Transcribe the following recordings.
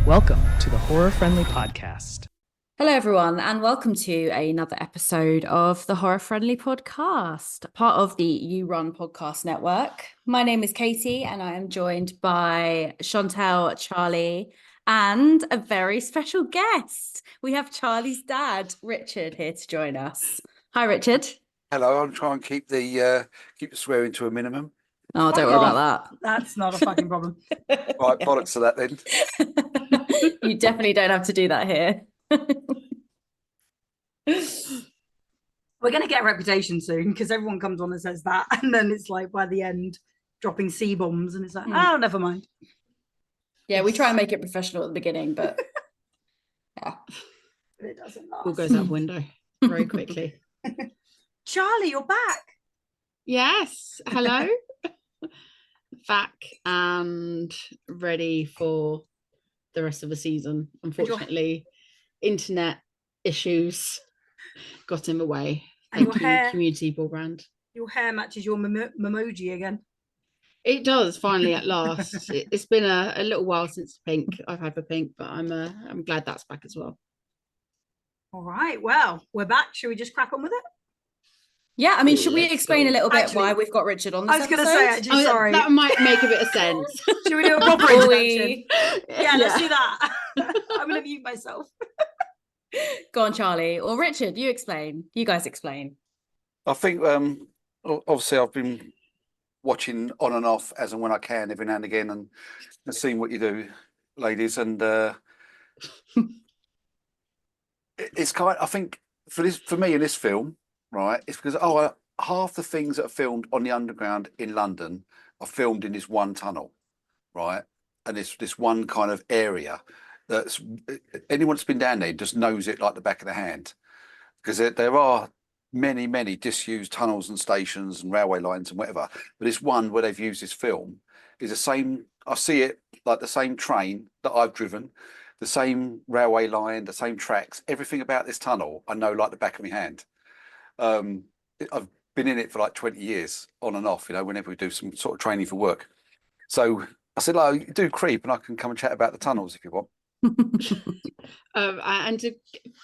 Welcome to the Horror Friendly Podcast. Hello, everyone, and welcome to another episode of the Horror Friendly Podcast, part of the You Run Podcast Network. My name is Katie, and I am joined by Chantel, Charlie, and a very special guest. We have Charlie's dad, Richard, here to join us. Hi, Richard. Hello, I'm trying to keep the swearing to a minimum. Oh, don't worry about that. That's not a fucking problem. Right, bollocks to that then. You definitely don't have to do that here. We're going to get a reputation soon because everyone comes on and says that, and then it's like by the end dropping C-bombs, and it's like, oh, never mind. Yeah, we try and make it professional at the beginning, but yeah, But it doesn't last. All goes out the window very quickly. Charlie, you're back. Yes, hello. Back and ready for the rest of the season. Unfortunately, internet issues got in the way. And Thank your you, hair- community broadband. Your hair matches your memoji again. It does finally at last. It's been a little while since pink. I've had the pink, but I'm glad that's back as well. All right, well, we're back. Should we just crack on with it? yeah. I mean, should we Let's explain go. a little bit Actually, why we've got Richard on this I was going to episode? say, actually, sorry. That might make a bit of sense. Should we do a proper Before introduction? we- Yeah, let's do that. I'm going to mute myself. Go on, Charlie. Or Richard, you explain. You guys explain. I think obviously I've been watching on and off as and when I can every now and again and seeing what you do, ladies, and it's I think for me in this film, right, it's because half the things that are filmed on the underground in London are filmed in this one tunnel, right, and this one kind of area that's anyone that's been down there just knows it like the back of the hand, because there are many disused tunnels and stations and railway lines and whatever, but this one where they've used this film is the same. I see it like the same train that I've driven, the same railway line, the same tracks, everything about this tunnel I know like the back of my hand. I've been in it for like 20 years on and off, whenever we do some sort of training for work. So I said, you do creep and I can come and chat about the tunnels if you want. And to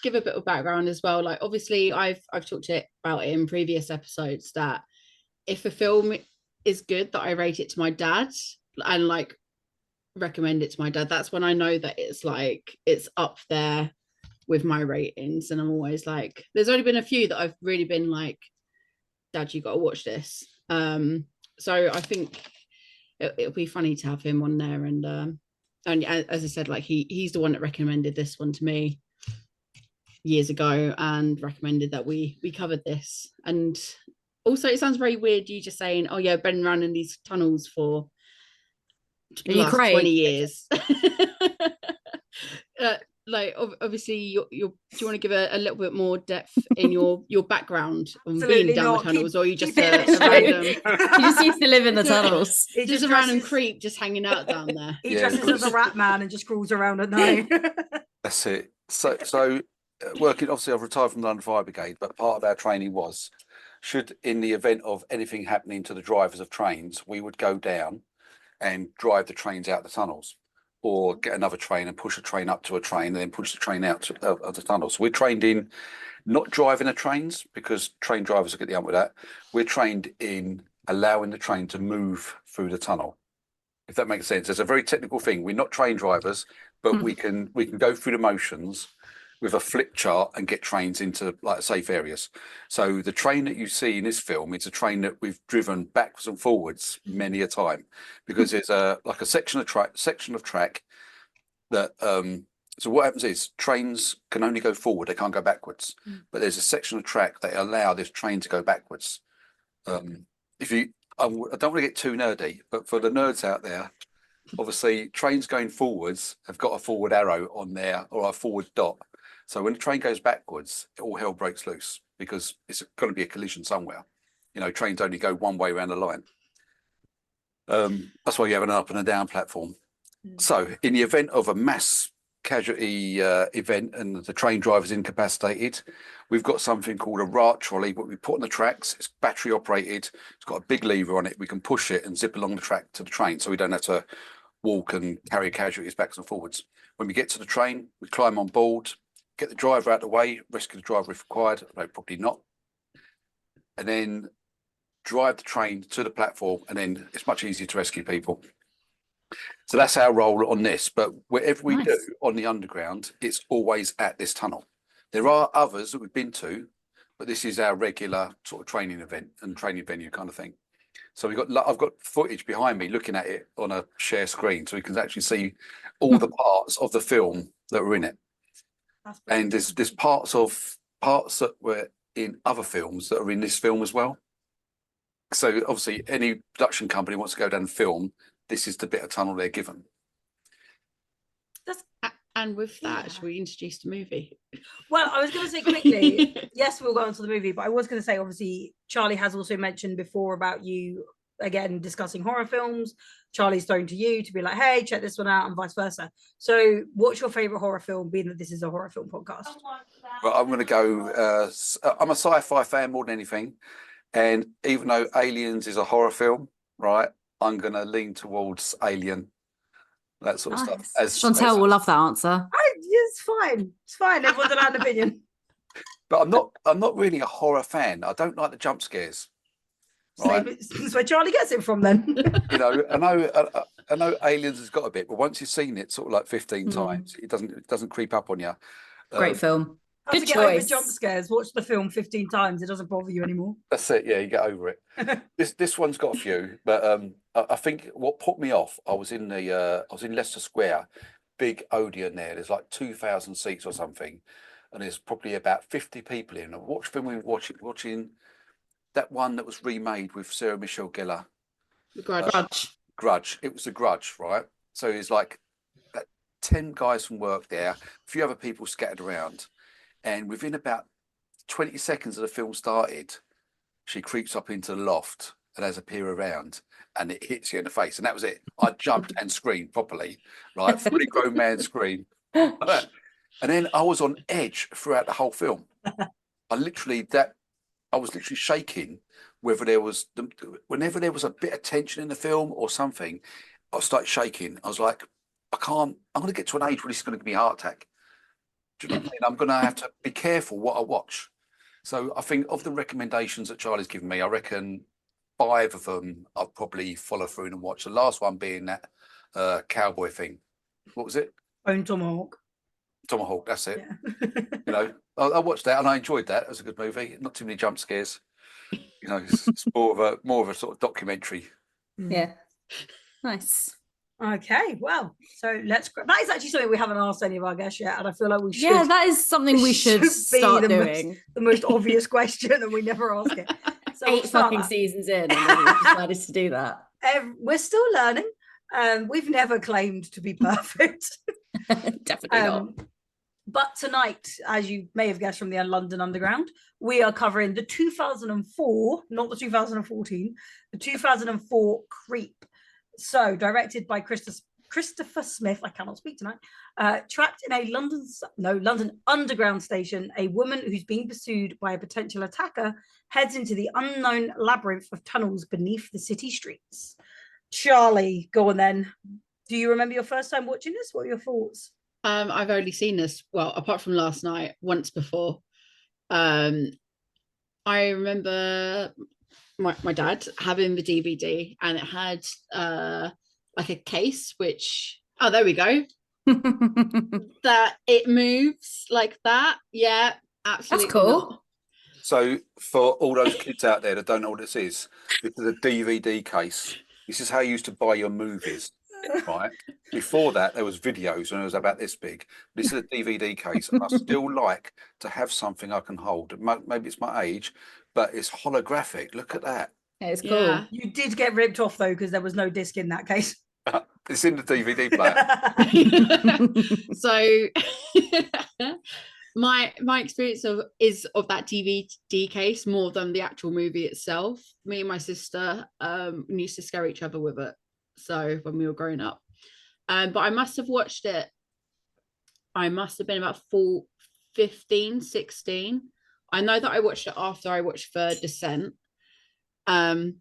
give a bit of background as well, like obviously I've talked about it in previous episodes that if a film is good, that I rate it to my dad and like recommend it to my dad, that's when I know that it's up there with my ratings. And I'm always like, there's only been a few that I've really been like, Dad, you got to watch this. So I think it'll be funny to have him on there, and as I said, like he's the one that recommended this one to me years ago and recommended that we covered this. And also it sounds very weird you just saying, oh yeah, been around in these tunnels for the last 20 years. Like obviously do you want to give a little bit more depth in your background on Absolutely being down not. the tunnels, or are you just keep it a random He just used to live in the tunnels. He just a random creep just hanging out down there? He Yeah, dresses as a rat man and just crawls around at night. That's it. So working, obviously I've retired from the London Fire Brigade, but part of our training was, should in the event of anything happening to the drivers of trains, we would go down and drive the trains out the tunnels, or get another train and push a train up to a train and then push the train out of the tunnels. So we're trained in not driving the trains, because train drivers will get the ump with that. We're trained in allowing the train to move through the tunnel, if that makes sense. It's a very technical thing. We're not train drivers, but we can go through the motions with a flip chart and get trains into like safe areas. So the train that you see in this film is a train that we've driven backwards and forwards many a time, because there's a section of track that so what happens is trains can only go forward, they can't go backwards, but there's a section of track that allow this train to go backwards. I don't want to get too nerdy, but for the nerds out there, obviously trains going forwards have got a forward arrow on there, or a forward dot. So when the train goes backwards, all hell breaks loose, because it's going to be a collision somewhere. Trains only go one way around the line. That's why you have an up and a down platform. So in the event of a mass casualty event and the train driver's incapacitated, we've got something called a RART trolley, what we put on the tracks. It's battery operated. It's got a big lever on it. We can push it and zip along the track to the train, so we don't have to walk and carry casualties backwards and forwards. When we get to the train, we climb on board, get the driver out of the way, rescue the driver if required, no, probably not, and then drive the train to the platform, and then it's much easier to rescue people. So that's our role on this. But wherever we do on the underground, it's always at this tunnel. There are others that we've been to, but this is our regular sort of training event and training venue kind of thing. So I've got footage behind me looking at it on a share screen, so we can actually see all the parts of the film that were in it. And there's parts that were in other films that are in this film as well. So obviously, any production company wants to go down and film, this is the bit of tunnel they're given. And with that, should we introduce the movie? Well, I was going to say quickly, yes, we'll go on to the movie, but I was going to say, obviously, Charlie has also mentioned before about you, again, discussing horror films. Charlie's thrown to you to be like, hey, check this one out, and vice versa. So what's your favourite horror film, being that this is a horror film podcast? Well, I'm going to go, I'm a sci-fi fan more than anything. And even though Aliens is a horror film, right, I'm going to lean towards Alien. That sort of stuff. Chantel will love that answer. It's fine. It's fine. Everyone's allowed an opinion. But I'm not really a horror fan. I don't like the jump scares. Right? That's where Charlie gets it from then. You know, I know Aliens has got a bit, but once you've seen it sort of like 15 times, it doesn't creep up on you. Great film. Good choice. Jump scares. Watch the film 15 times. It doesn't bother you anymore. That's it. Yeah, you get over it. This one's got a few, but I think what put me off, I was in Leicester Square, big Odeon there. There's like 2,000 seats or something, and there's probably about 50 people in. What film we were watching that one that was remade with Sarah Michelle Gellar. The Grudge. Grudge. It was The Grudge, right? So it's like 10 guys from work there, a few other people scattered around. And within about 20 seconds of the film started, she creeps up into the loft and has a peer around, and it hits you in the face. And that was it. I jumped and screamed properly, right? Fully grown man scream. And then I was on edge throughout the whole film. I was literally shaking. Whenever there was a bit of tension in the film or something, I started shaking. I was like, I'm going to get to an age where this is going to give me a heart attack. Do you know what I mean? I'm going to have to be careful what I watch. So I think of the recommendations that Charlie's given me, I reckon 5 of them I'll probably follow through and watch. The last one being that cowboy thing. What was it? Bone Tomahawk. Tomahawk, that's it. Yeah. You know, I watched that and I enjoyed that. It was a good movie. Not too many jump scares. You know, it's more of a sort of documentary. Yeah. Nice. Okay, well, so that is actually something we haven't asked any of our guests yet, and I feel like we should. Yeah, that is something we should start doing. The most obvious question, and we never ask it. So 8 fucking seasons in, and we decided to do that. We're still learning. We've never claimed to be perfect. Definitely not. But tonight, as you may have guessed from the London Underground, we are covering the 2004, not the 2014, the 2004 Creep. So, directed by Christopher Smith, I cannot speak tonight. Trapped in a London Underground station, a woman who's being pursued by a potential attacker heads into the unknown labyrinth of tunnels beneath the city streets. Charlie, go on then. Do you remember your first time watching this? What are your thoughts? I've only seen this, well, apart from last night, once before. I remember my dad having the DVD, and it had like a case which, oh, there we go, that it moves like that. Yeah, absolutely. That's cool. Not. So for all those kids out there that don't know what this is a DVD case. This is how you used to buy your movies, right? Before that, there was videos when it was about this big. This is a DVD case, and I still like to have something I can hold. Maybe it's my age, but it's holographic. Look at that. It's cool. Yeah. You did get ripped off though, because there was no disc in that case. It's in the DVD player. So my experience of that DVD case more than the actual movie itself. Me and my sister used to scare each other with it. So when we were growing up, but I must have watched it. I must have been about 15, 16. I know that I watched it after I watched The Descent. Not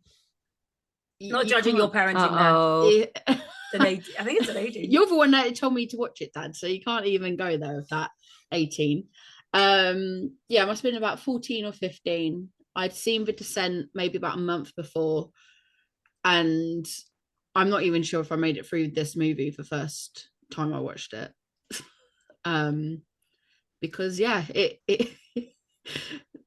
judging your parenting there. I think it's an 18. You're the one that told me to watch it, Dad, so you can't even go there with that 18. Yeah, I must have been about 14 or 15. I'd seen The Descent maybe about a month before, and I'm not even sure if I made it through this movie the first time I watched it. Because yeah, it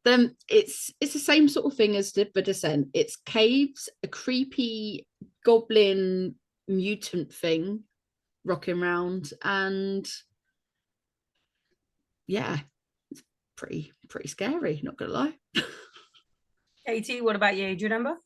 then it's the same sort of thing as the Descent. It's caves, a creepy goblin mutant thing rocking around, and yeah, it's pretty scary, not gonna lie. Katie, what about you? Do you remember?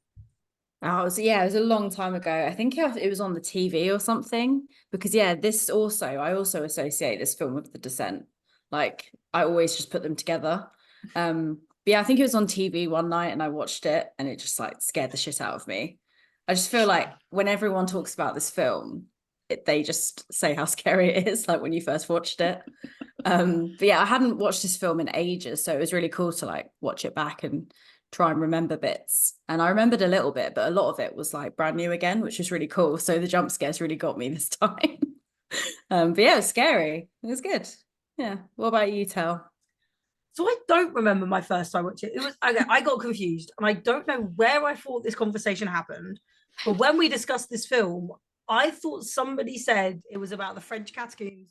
Oh, it was a long time ago. I think it was on the TV or something. Because I also associate this film with The Descent. Like I always just put them together. But yeah, I think it was on TV one night and I watched it and it just like scared the shit out of me. I just feel like when everyone talks about this film, they just say how scary it is, like when you first watched it. But yeah, I hadn't watched this film in ages, so it was really cool to like watch it back and try and remember bits. And I remembered a little bit, but a lot of it was like brand new again, which was really cool. So the jump scares really got me this time. But yeah, it was scary. It was good. Yeah. What about you, Tel? So I don't remember my first time watching it. It was okay, I got confused and I don't know where I thought this conversation happened. But when we discussed this film, I thought somebody said it was about the French catacombs,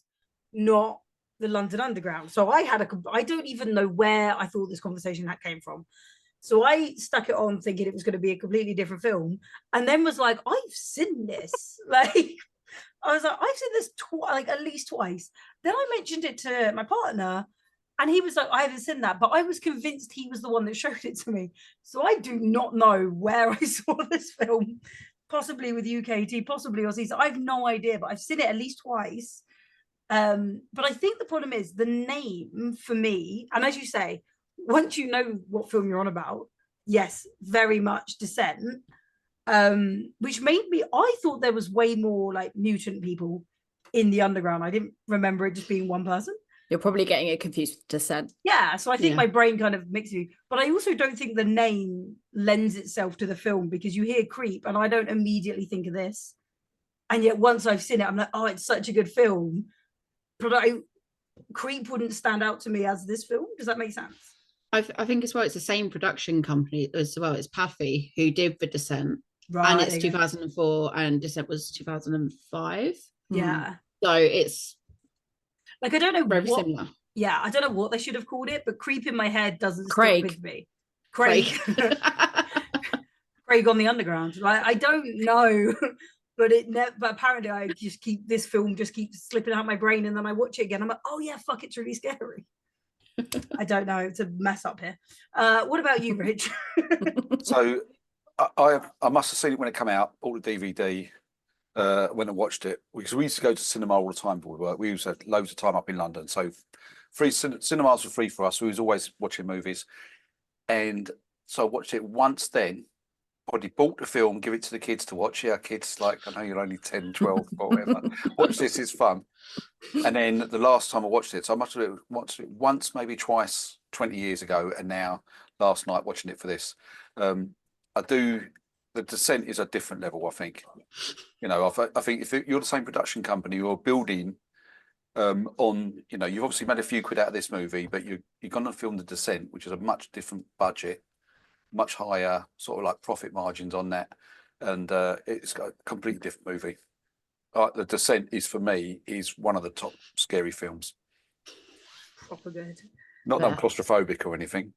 not the London Underground. So I don't even know where I thought this conversation came from. So I stuck it on thinking it was going to be a completely different film, and then was like, I've seen this. Like, I was like, I've seen this like at least twice. Then I mentioned it to my partner, and he was like, I haven't seen that, but I was convinced he was the one that showed it to me. So I do not know where I saw this film, possibly with UKT, possibly Aussies. I have no idea, but I've seen it at least twice. But I think the problem is the name for me, and as you say, once you know what film you're on about, yes, very much Descent, which made me, I thought there was way more like mutant people in the underground. I didn't remember it just being one person. You're probably getting it confused with Descent. Yeah, so I think my brain kind of mixes you, but I also don't think the name lends itself to the film, because you hear Creep and I don't immediately think of this, and yet once I've seen it, I'm like, oh, it's such a good film, but Creep wouldn't stand out to me as this film. Does that make sense? I think as well, it's the same production company as well. It's Paffy who did The Descent, Right. and it's 2004, and Descent was 2005. Yeah. So it's like, I don't know very what, similar. Yeah, I don't know what they should have called it, but Creep in my head doesn't Craig. stick with me. Craig. Craig on the Underground. Like, I don't know, but but apparently I just this film just keeps slipping out my brain, and then I watch it again. I'm like, oh yeah, fuck, it's really scary. I don't know. It's a mess up here. What about you, Rich? So I must have seen it when it came out, all the DVD, when I watched it, because we used to go to cinema all the time before we work. We used to have loads of time up in London. So free cinemas were free for us. We was always watching movies. And so I watched it once then. Probably bought the film, give it to the kids to watch. Yeah, kids, like, I know you're only 10, 12 or whatever. Watch this, it's fun. And then the last time I watched it, so I must have watched it once, maybe twice, 20 years ago, and now last night watching it for this. The Descent is a different level, I think. You know, I think if you're the same production company, you're building on, you know, you've obviously made a few quid out of this movie, but you're going to film The Descent, which is a much different budget, much higher sort of like profit margins on that, and it's got a completely different movie. The Descent is, for me, is one of the top scary films. Proper good. Not that I'm claustrophobic or anything.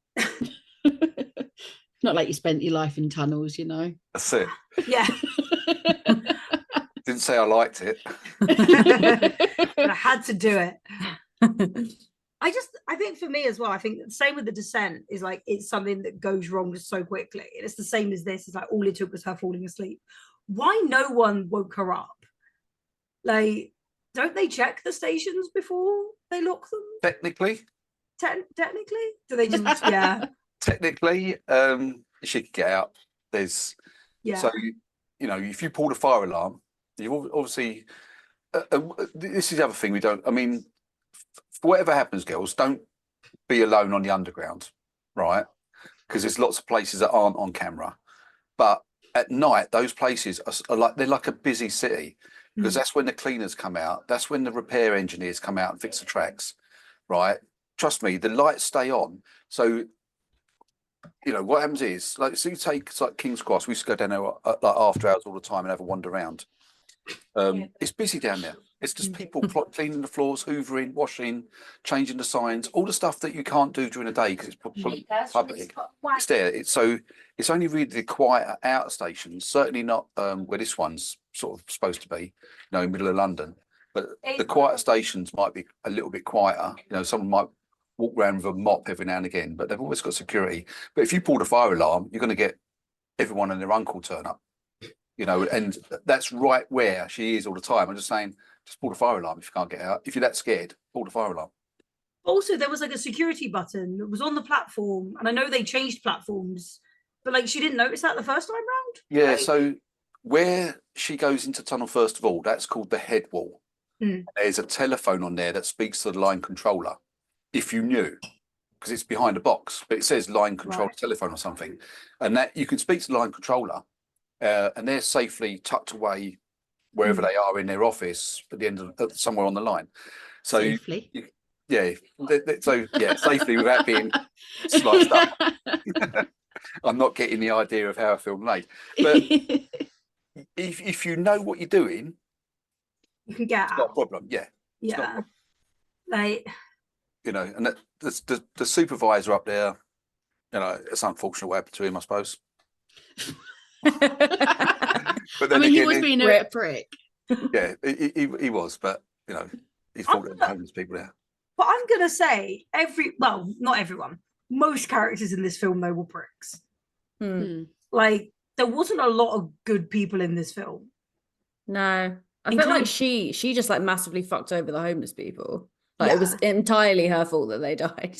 Not like you spent your life in tunnels, you know. That's it. Yeah. Didn't say I liked it. But I had to do it. I think for me as well, I think the same with The Descent is like, it's something that goes wrong so quickly. And it's the same as this. It's like, all it took was her falling asleep. Why no one woke her up? Like, don't they check the stations before they lock them? Technically? Technically? Do they just, yeah. Technically, she could get out. There's, Yeah. so, you know, if you pull the fire alarm, you've obviously, this is the other thing we don't, I mean, whatever happens, girls, don't be alone on the underground, right? Because there's lots of places that aren't on camera. But at night, those places are like, they're like a busy city. because that's when the cleaners come out. That's when the repair engineers come out and fix the tracks, right? Trust me, the lights stay on. So, you know, what happens is, like, so you take, it's like King's Cross, we used to go down there like after hours all the time and have a wander around. It's busy down there. It's just people cleaning the floors, hoovering, washing, changing the signs, all the stuff that you can't do during the day because it's public. It's there. It's only really the quieter outer stations, certainly not where this one's sort of supposed to be, you know, in the middle of London. But the quieter stations might be a little bit quieter. You know, someone might walk around with a mop every now and again, but they've always got security. But if you pull the fire alarm, you're going to get everyone and their uncle turn up. You know, and that's right where she is all the time. I'm just saying, just pull the fire alarm if you can't get out. If you're that scared, pull the fire alarm. Also, there was like a security button that was on the platform, and I know they changed platforms, but like she didn't notice that the first time round. Yeah, like, so where she goes into tunnel first of all, that's called the head wall. There's a telephone on there that speaks to the line controller, if you knew, because it's behind a box, but it says line control telephone or something, and that you can speak to the line controller. And they're safely tucked away wherever they are in their office at the end of somewhere on the line. So Safely. Safely without being sliced up. I'm not getting the idea of how a film made, but if you know what you're doing, you can get it's out. not a problem. Yeah, Yeah, like, you know, and the supervisor up there, you know, it's unfortunate what happened to him, I suppose. But then I mean, again, he was being a prick. Yeah, he was, but you know, he's falling the homeless people there. but I'm gonna say not everyone, most characters in this film though were pricks. Like there wasn't a lot of good people in this film. No, I felt like she just like massively fucked over the homeless people. Like it was entirely her fault that they died.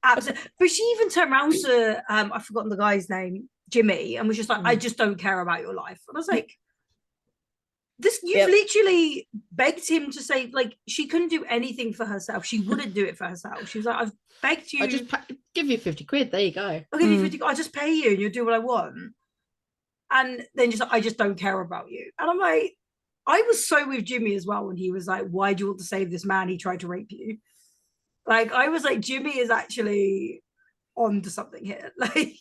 Absolutely. But she even turned around to I've forgotten the guy's name, Jimmy, and was just like, I just don't care about your life. And I was like, you've literally begged him to say, like, she couldn't do anything for herself. She wouldn't do it for herself. She was like, I've begged you. I just give you 50 quid. There you go. I'll give you 50 quid. I'll just pay you and you'll do what I want. And then just like, I just don't care about you. And I'm like, I was so with Jimmy as well when he was like, why do you want to save this man? He tried to rape you. Like, I was like, Jimmy is actually on to something here. Like,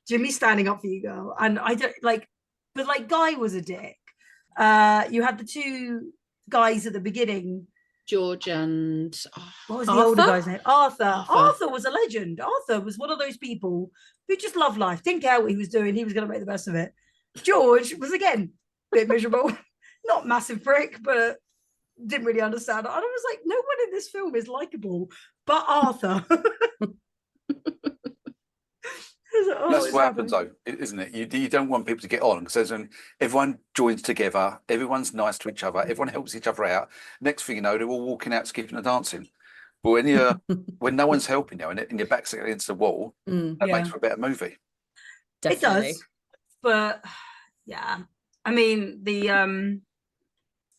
Jimmy's standing up for you, girl. And I don't like, but like, Guy was a dick. You had the two guys at the beginning, George and what was the older guy's name? Arthur was a legend. Arthur was one of those people who just loved life, didn't care what he was doing. He was going to make the best of it. George was, again, a bit miserable. Not massive prick, but didn't really understand it. And I was like, no one in this film is likable but Arthur. That's what happens, though, isn't it? You don't want people to get on because when everyone joins together, everyone's nice to each other, everyone helps each other out. Next thing you know, they're all walking out, skipping and dancing. But when no one's helping you and your back's against the wall, that makes for a better movie. Definitely. It does, but yeah, I mean the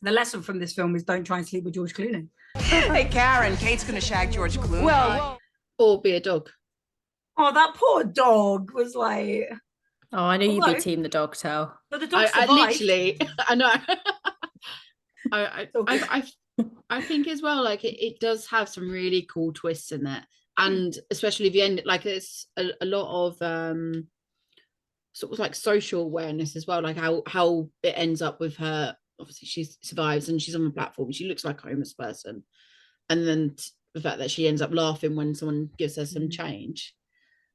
lesson from this film is don't try and sleep with George Clooney. Hey, Karen, Kate's gonna shag George Clooney. Well, or be a dog. Oh, that poor dog was like. Oh, I know you'd be team the dog tail. But the dog survived. I literally, I know. I think as well, like it does have some really cool twists in it, and especially the end, like it's a lot of sort of like social awareness as well, like how it ends up with her. Obviously, she survives and she's on the platform. She looks like a homeless person, and then the fact that she ends up laughing when someone gives her some change,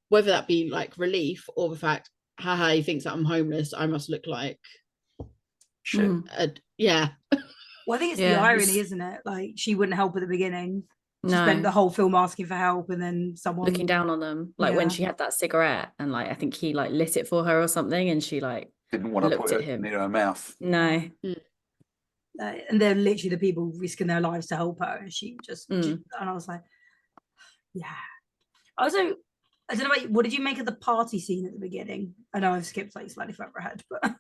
whether that be like relief or the fact, haha, he thinks that I'm homeless, I must look like shit. Yeah. Well, I think it's the irony, isn't it? Like she wouldn't help at the beginning. She spent the whole film asking for help, and then someone looking down on them. Like when she had that cigarette, and like I think he like lit it for her or something, and she like didn't want to put it near her mouth. No. And they're literally the people risking their lives to help her, and she just and I was like, yeah. Also, I don't know about you, what did you make of the party scene at the beginning? I know I've skipped like slightly further ahead, but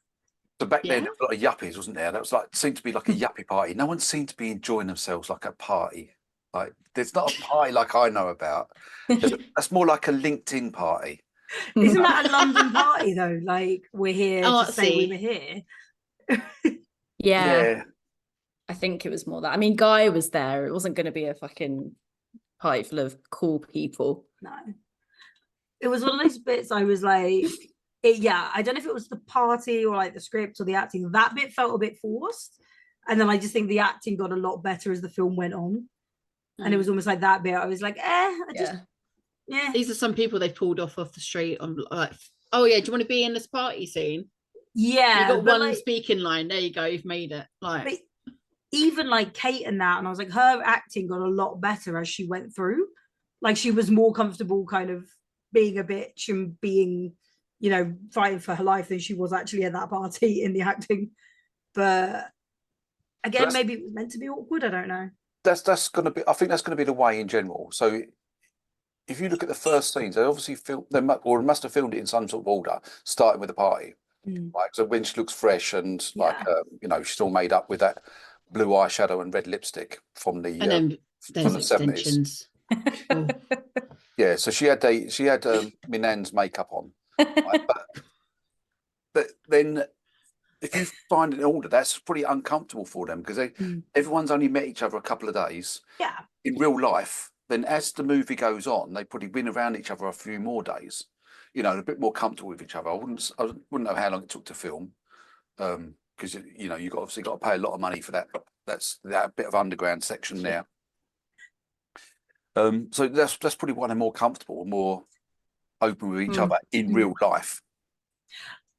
so back then there was a lot of yuppies, wasn't there? That was like seemed to be like a yuppie party. No one seemed to be enjoying themselves like a party. Like there's not a party like I know about. That's more like a LinkedIn party. Isn't that a London party though? Like we're here to say we were here. Yeah, I think it was more that. I mean, Guy was there. It wasn't going to be a fucking party full of cool people. No. It was one of those bits I was like, I don't know if it was the party or like the script or the acting. That bit felt a bit forced. And then I just think the acting got a lot better as the film went on. And it was almost like that bit. I was like, yeah. These are some people they pulled off the street on like, oh yeah, do you want to be in this party scene? Yeah. You got one like, speaking line. There you go. You've made it. Like, even like Kate and that, and I was like, her acting got a lot better as she went through. Like she was more comfortable kind of being a bitch and being, you know, fighting for her life than she was actually at that party in the acting. But again, maybe it was meant to be awkward. I don't know. That's going to be. I think that's going to be the way in general. So if you look at the first scenes, they obviously must have filmed it in some sort of order, starting with the party. Like so, when she looks fresh and like you know, she's all made up with that blue eyeshadow and red lipstick from the and then from the 70s. Yeah, so she had Minan's makeup on, right? but then if you find it in order, that's pretty uncomfortable for them because everyone's only met each other a couple of days. Yeah. In real life, then as the movie goes on, they probably been around each other a few more days. You know, a bit more comfortable with each other. I wouldn't know how long it took to film, because you know you've obviously got to pay a lot of money for that. That's that bit of underground section there. So that's probably why they're more comfortable and more open with each other in real life.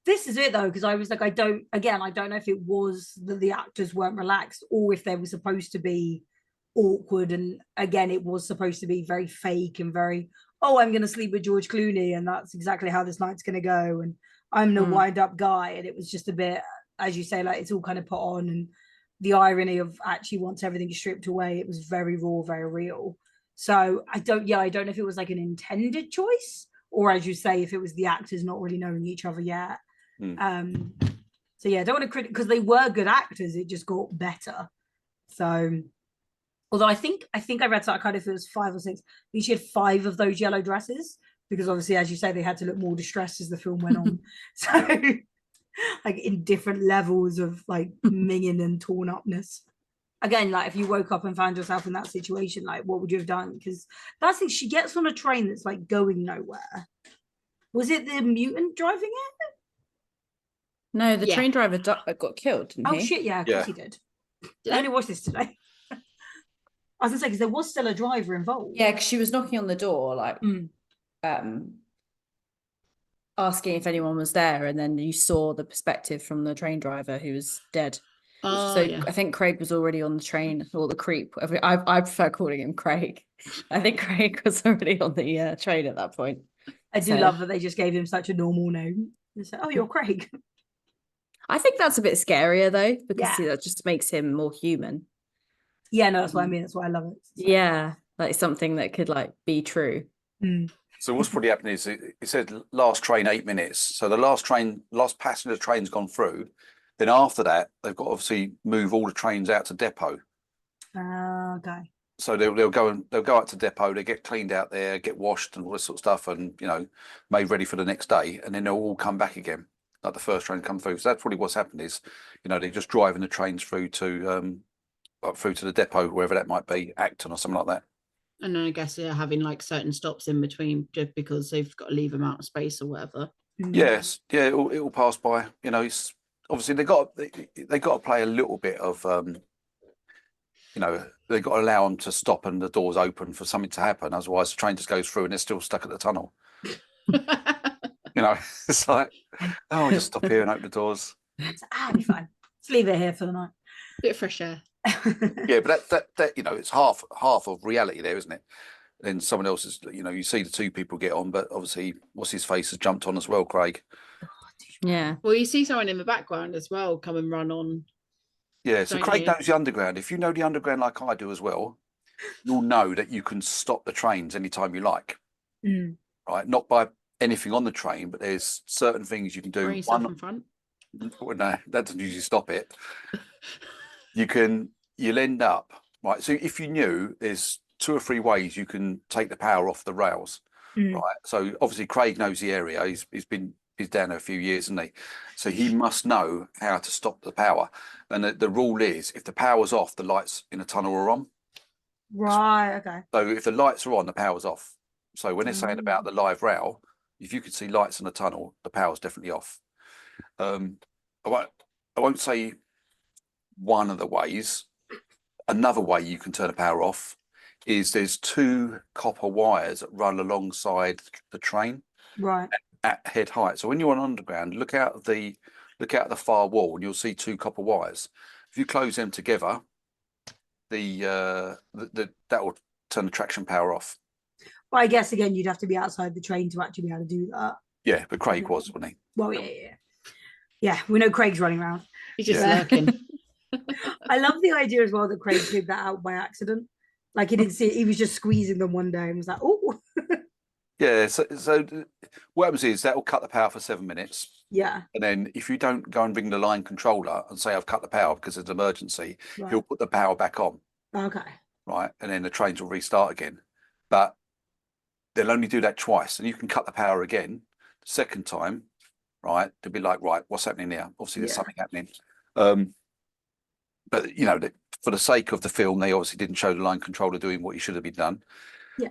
This is it though, because I was like, I don't know if it was that the actors weren't relaxed or if they were supposed to be awkward. And again, it was supposed to be very fake and very, oh, I'm going to sleep with George Clooney and that's exactly how this night's going to go. And I'm the wind up guy. And it was just a bit, as you say, like it's all kind of put on. And the irony of actually once everything is stripped away, it was very raw, very real. So I don't know if it was like an intended choice or as you say, if it was the actors not really knowing each other yet. So yeah, I don't want to critic because they were good actors. It just got better. So although I think I read something kind of it was 5 or 6. She had 5 of those yellow dresses because obviously, as you say, they had to look more distressed as the film went on. So like in different levels of like minging and torn upness. Again, like if you woke up and found yourself in that situation, like what would you have done? Because that's it. She gets on a train that's like going nowhere. Was it the mutant driving it? No, the train driver got killed, didn't he? Oh shit, yeah, of course he did. I only watched this today. I was gonna say because there was still a driver involved. Yeah, because she was knocking on the door, like asking if anyone was there, and then you saw the perspective from the train driver who was dead. I think Craig was already on the train, or the creep. I prefer calling him Craig. I think Craig was already on the train at that point. I do love that they just gave him such a normal name. They said, "Oh, you're Craig." I think that's a bit scarier though, because that just makes him more human. Yeah, no, that's what I mean. That's why I love it. So. Yeah, like something that could like be true. So what's probably happening is it said last train 8 minutes. So the last passenger train's gone through. Then after that, they've got to obviously move all the trains out to depot. Okay. So they'll go out to depot. They get cleaned out there, get washed and all this sort of stuff, and you know, made ready for the next day. And then they'll all come back again, like the first train come through. So that's probably what's happened is, you know, they're just driving the trains through to the depot, wherever that might be, Acton or something like that. And then I guess they're having like certain stops in between just because they've got to leave them out of space or whatever. Yes, yeah, it'll pass by. You know, it's obviously they got to play a little bit of you know, they've got to allow them to stop and the doors open for something to happen. Otherwise, the train just goes through and they're still stuck at the tunnel. You know, it's like, oh, I'll just stop here and open the doors. It'll be fine. Let's leave it here for the night. Bit of fresh air. Yeah, but that you know, it's half of reality there, isn't it? Then someone else is, you know, you see the 2 people get on, but obviously, what's his face has jumped on as well, Craig. Yeah. Well, you see someone in the background as well come and run on. Yeah, so Craig knows the underground. If you know the underground like I do as well, you'll know that you can stop the trains anytime you like. Right? Not by anything on the train, but there's certain things you can do. One in front. Well, no, that doesn't usually stop it. You'll end up, right? So if you knew there's 2 or 3 ways you can take the power off the rails, right? So obviously Craig knows the area. He's been he's down there a few years, isn't he? So he must know how to stop the power. And the rule is, if the power's off, the lights in a tunnel are on. Right. Okay. So if the lights are on, the power's off. So when they're saying about the live rail, if you could see lights in the tunnel, the power's definitely off. I won't say one of the ways. Another way you can turn the power off is there's 2 copper wires that run alongside the train Right. at head height. So when you're on underground, look out the far wall and you'll see 2 copper wires. If you close them together, that will turn the traction power off. But I guess again, you'd have to be outside the train to actually be able to do that. Yeah, but Craig was, wasn't he? Well, yeah. Yeah, we know Craig's running around. He's just Yeah. lurking. I love the idea as well that Craig did that out by accident. Like he didn't see it, he was just squeezing them one day and was like, oh. Yeah, so what happens is that will cut the power for 7 minutes. Yeah. And then if you don't go and ring the line controller and say, I've cut the power because it's an emergency, Right. he'll put the power back on. Okay. Right. And then the trains will restart again. But they'll only do that twice. And you can cut the power again the second time. Right. They'll be like, right, what's happening now? Obviously, there's something happening. But, you know, for the sake of the film, they obviously didn't show the line controller doing what he should have been done. Yeah.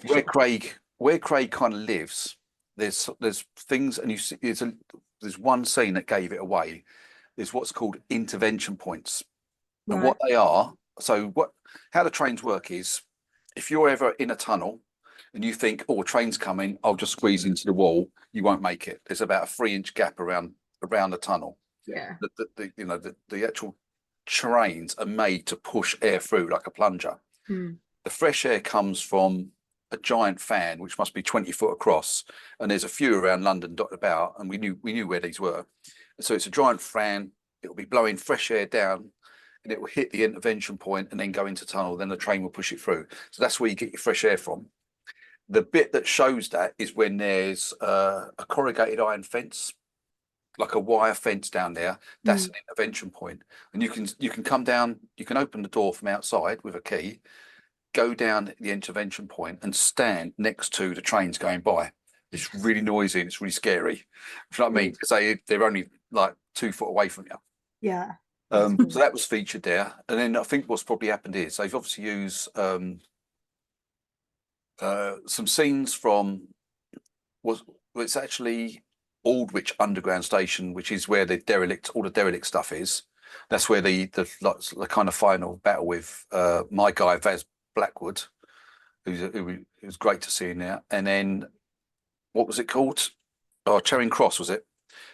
Where Craig kind of lives, there's things, and you see, there's one scene that gave it away. There's what's called intervention points, and Right. what they are. So how the trains work is, if you're ever in a tunnel and you think, oh, a train's coming, I'll just squeeze into the wall, you won't make it. There's about a 3-inch gap around the tunnel. Yeah. The actual trains are made to push air through like a plunger. Hmm. The fresh air comes from a giant fan, which must be 20 foot across, and there's a few around London dotted about, and we knew where these were. So it's a giant fan. It'll be blowing fresh air down, and it will hit the intervention point and then go into tunnel. Then the train will push it through. So that's where you get your fresh air from. The bit that shows that is when there's a corrugated iron fence, like a wire fence down there. That's an intervention point, and you can come down. You can open the door from outside with a key, go down the intervention point and stand next to the trains going by. It's really noisy and it's really scary. You know what I mean? Because they're only like 2 foot away from you. Yeah. So that was featured there. And then I think what's probably happened is they've obviously used some scenes from it's actually Aldwych Underground Station, which is where all the derelict stuff is. That's where the kind of final battle with my guy Vaz Blackwood, who was great to see in there. And then what was it called? Oh, Charing Cross, was it?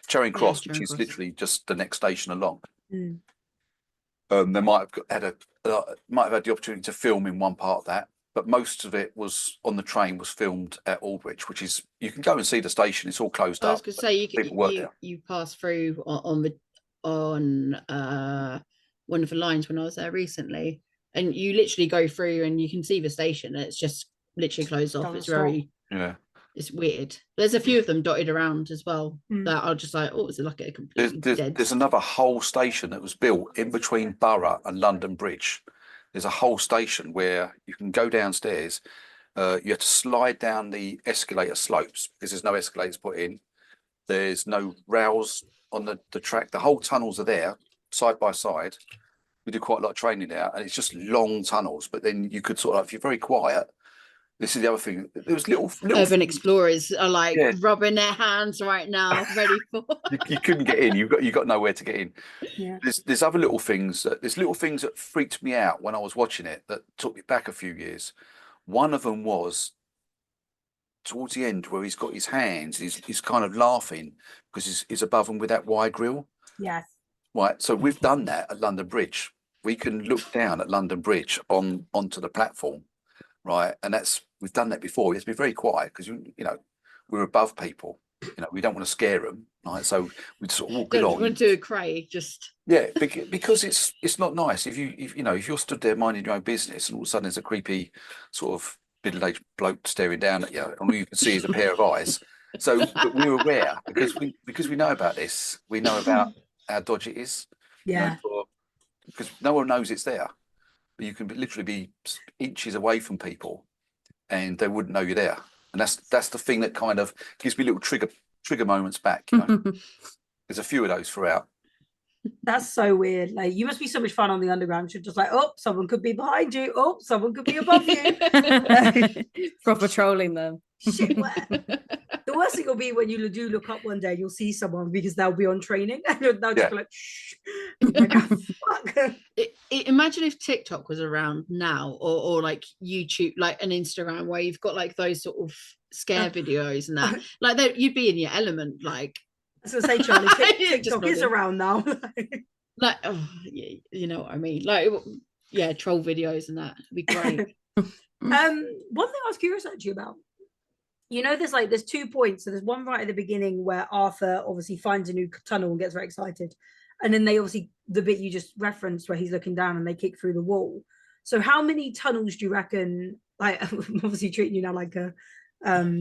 Charing Cross, which is literally just the next station along. They might have had the opportunity to film in one part of that, but most of it was on the train was filmed at Aldwych, which is, you can go and see the station. It's all closed up. I was going to say you pass through on one of the lines when I was there recently, and you literally go through and you can see the station, and it's just literally closed off. It's very it's weird. There's a few of them dotted around as well that are just like, oh, is it like a completely dead? There's another whole station that was built in between Borough and London Bridge. There's a whole station where you can go downstairs. You have to slide down the escalator slopes because there's no escalators put in. There's no rails on the track. The whole tunnels are there side by side. We do quite a lot of training there, and it's just long tunnels. But then you could sort of, if you're very quiet, this is the other thing. There was little urban explorers are like rubbing their hands right now, ready for. you couldn't get in. You got nowhere to get in. Yeah. There's other little things. There's little things that freaked me out when I was watching it that took me back a few years. One of them was towards the end where he's got his hands. He's kind of laughing because he's above him with that wide grill. Yes. Right. So we've done that at London Bridge. We can look down at London Bridge onto the platform. Right. And we've done that before. We have to be very quiet because, we're above people. We don't want to scare them. Right. So we sort of walk along. Don't want to do a cray, just. Yeah. Because it's not nice. If you're stood there minding your own business and all of a sudden there's a creepy sort of middle-aged bloke staring down at you, and all you can see is a pair of eyes. So but we were aware because we know about this. We know about how dodgy it is. Yeah. Because no one knows it's there. But you can literally be inches away from people and they wouldn't know you're there. And that's the thing that kind of gives me little trigger trigger moments back. You know, there's a few of those throughout. That's so weird. Like, you must be so much fun on the underground. You're just like, oh, someone could be behind you. Oh, someone could be above you. Proper trolling them. Shit, where? The worst thing will be when you do look up one day, you'll see someone because they'll be on training and they'll just be like, shh. Like, oh, fuck. Imagine if TikTok was around now, or like YouTube, like an Instagram, where you've got like those sort of scare videos and that. Like, you'd be in your element. Like, I was gonna say, Charlie, TikTok is nodding. around now. Like, oh, yeah, you know what I mean? Like, yeah, troll videos and that would be great. One thing I was curious actually about, you know, there's 2 points. So there's one right at the beginning where Arthur obviously finds a new tunnel and gets very excited, and then they obviously, the bit you just referenced where he's looking down and they kick through the wall. So how many tunnels do you reckon, like, I'm obviously treating you now like a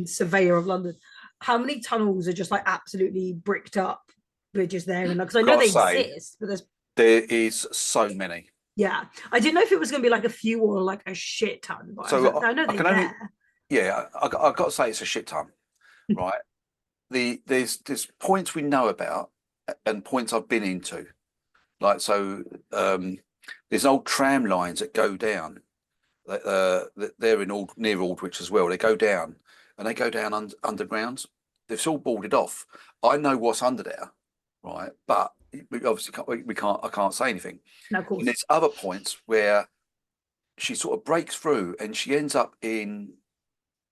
surveyor of London, how many tunnels are just like absolutely bricked up, we're just there? And because I know they exist, but there is so many. Yeah, I didn't know if it was going to be like a few or like a shit ton, but So I know they're there. Yeah, I've got to say it's a shit ton, right? There's points we know about and points I've been into, like, so there's old tram lines that go down. They're near Aldwych as well. They go down underground. They've all boarded off. I know what's under there, right? But we obviously can't. I can't say anything. No, of course. And there's other points where she sort of breaks through and she ends up in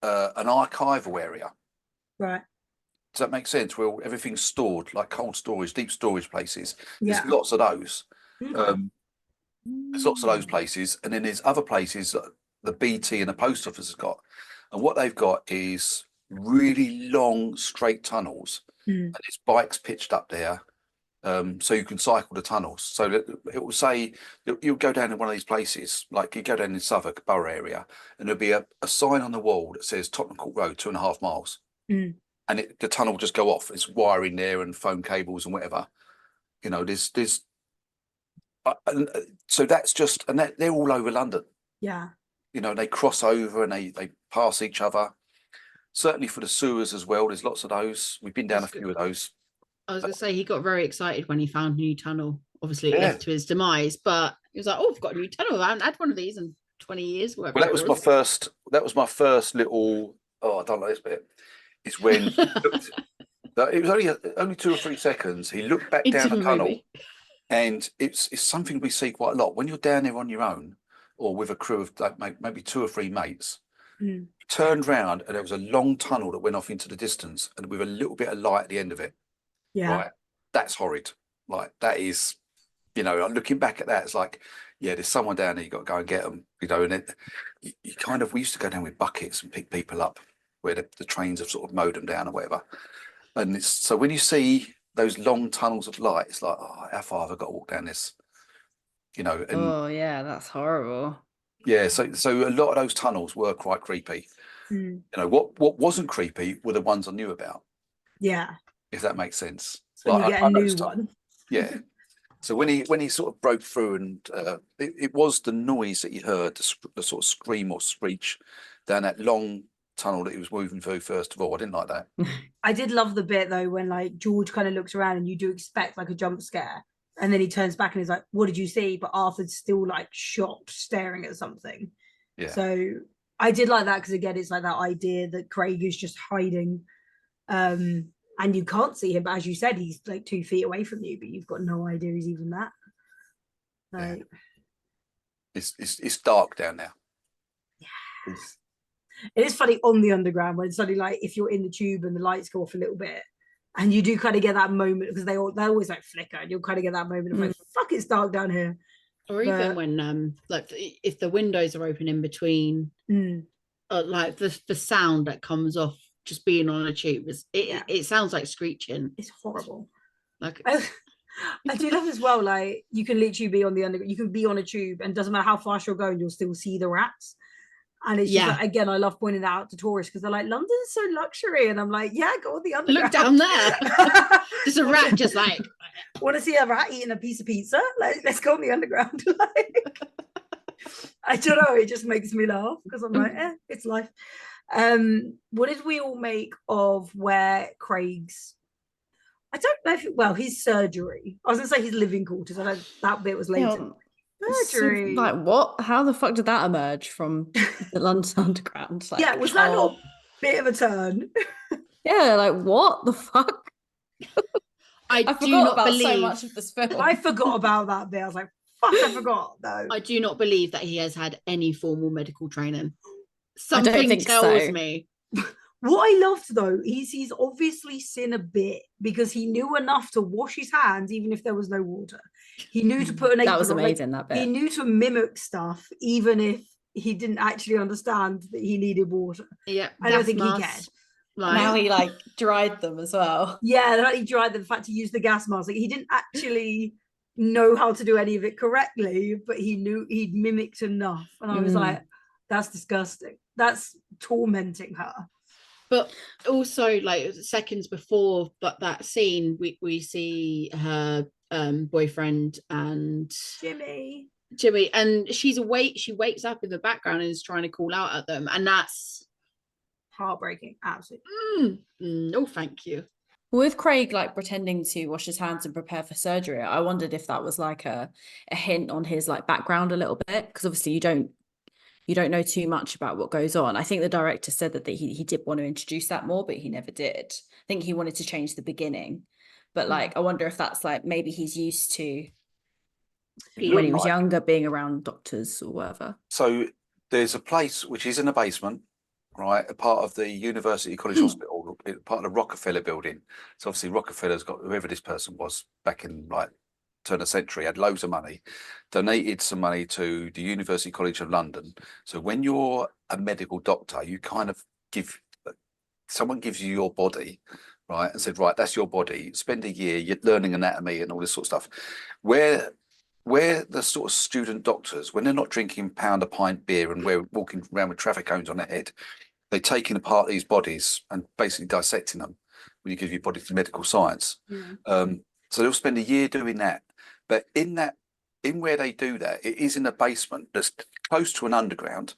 an archival area. Right. Does that make sense? Where everything's stored, like cold storage, deep storage places. Yeah. There's lots of those. Okay. There's lots of those places, and then there's other places that the BT and the post office has got. And what they've got is really long, straight tunnels, and there's bikes pitched up there, so you can cycle the tunnels. So that it will say you'll go down in one of these places, like you go down in Southwark Borough area, and there'll be a sign on the wall that says Tottenham Court Road, 2.5 miles. And the tunnel will just go off. It's wiring there and phone cables and whatever. You know, so that's just, and they're all over London. Yeah. You know, they cross over and they pass each other. Certainly for the sewers as well. There's lots of those. We've been down a few of those. I was going to say, he got very excited when he found a new tunnel. Obviously, it led to his demise, but he was like, "Oh, I've got a new tunnel. I haven't had one of these in 20 years." Well, that was my first. That was my first little. Oh, I don't like this bit. It's when it was only 2 or 3 seconds. He looked back down the tunnel, and it's something we see quite a lot when you're down there on your own or with a crew of like maybe 2 or 3 mates. Turned round and there was a long tunnel that went off into the distance, and with a little bit of light at the end of it. Yeah. Right. That's horrid. Like, that is, you know, looking back at that, it's like, yeah, there's someone down there, you got to go and get them, you know. And you kind of, we used to go down with buckets and pick people up where the trains have sort of mowed them down or whatever. And so when you see those long tunnels of light, it's like, oh, how far have I got to walk down this? You know. And oh yeah, that's horrible. yeah, so a lot of those tunnels were quite creepy. You know, what wasn't creepy were the ones I knew about. Yeah. If that makes sense. So like, you get a new one. Yeah. So when he sort of broke through, and it was the noise that he heard, the sort of scream or screech down that long tunnel that he was moving through. First of all, I didn't like that. I did love the bit though when like George kind of looks around and you do expect like a jump scare, and then he turns back and he's like, "What did you see?" But Arthur's still like shocked, staring at something. Yeah. So I did like that because again, it's like that idea that Craig is just hiding, and you can't see him. But as you said, he's like 2 feet away from you, but you've got no idea he's even that. Like, yeah. It's dark down there. Yeah. It is funny on the underground when suddenly, like, if you're in the tube and the lights go off a little bit, and you do kind of get that moment because they always like flicker, and you'll kind of get that moment of like, fuck, it's dark down here. Or even when like if the windows are open in between, like the sound that comes off just being on a tube it sounds like screeching. It's horrible. Like I do love as well, like you can literally be on the underground, you can be on a tube and doesn't matter how fast you're going, you'll still see the rats. And it's just like, again, I love pointing that out to tourists because they're like, London's so luxury, and I'm like, yeah, go on the underground. Look down there. There's a rat just like, want to see a rat eating a piece of pizza? Like, let's go on the underground. Like, I don't know, it just makes me laugh because I'm like, it's life. What did we all make of where Craig's, I don't know if his surgery, I was gonna say his living quarters, I know that bit was later. Surgery. Like, what? How the fuck did that emerge from the London Underground? Like, Yeah, was that not a bit of a turn? Yeah, like, what the fuck? I do forgot not about believe so much of this film. I forgot about that bit. I was like, fuck, I forgot though. I do not believe that he has had any formal medical training. I don't Something think tells so. me. What I loved though is he's obviously seen a bit because he knew enough to wash his hands even if there was no water. He knew to put an apron That was on, amazing, that bit. He knew to mimic stuff even if he didn't actually understand that he needed water. Yeah, I don't think he cared. Now he like dried them as well. Yeah, that he tried the fact to use the gas mask. Like, he didn't actually know how to do any of it correctly, but he knew he'd mimicked enough. And I was like, that's disgusting. That's tormenting her. But also, like seconds before that scene, we see her boyfriend and Jimmy, and she's awake. She wakes up in the background and is trying to call out at them, and that's heartbreaking. Absolutely. No, thank you. With Craig like pretending to wash his hands and prepare for surgery, I wondered if that was like a hint on his like background a little bit, because obviously you don't know too much about what goes on. I think the director said that he did want to introduce that more, but he never did. I think he wanted to change the beginning, but like I wonder if that's like maybe he's used to when he was younger being around doctors or whatever. So there's a place which is in the basement, right, a part of the University College Hospital, part of the Rockefeller building. So obviously Rockefeller's got, whoever this person was back in like turn of century, had loads of money, donated some money to the University College of London. So when you're a medical doctor, you kind of someone gives you your body, right, and said, right, that's your body. Spend a year, you're learning anatomy and all this sort of stuff. Where the sort of student doctors, when they're not drinking pound a pint beer and we're walking around with traffic cones on their head, they're taking apart these bodies and basically dissecting them when you give your body to medical science. So they'll spend a year doing that. But in where they do that, it is in a basement that's close to an underground.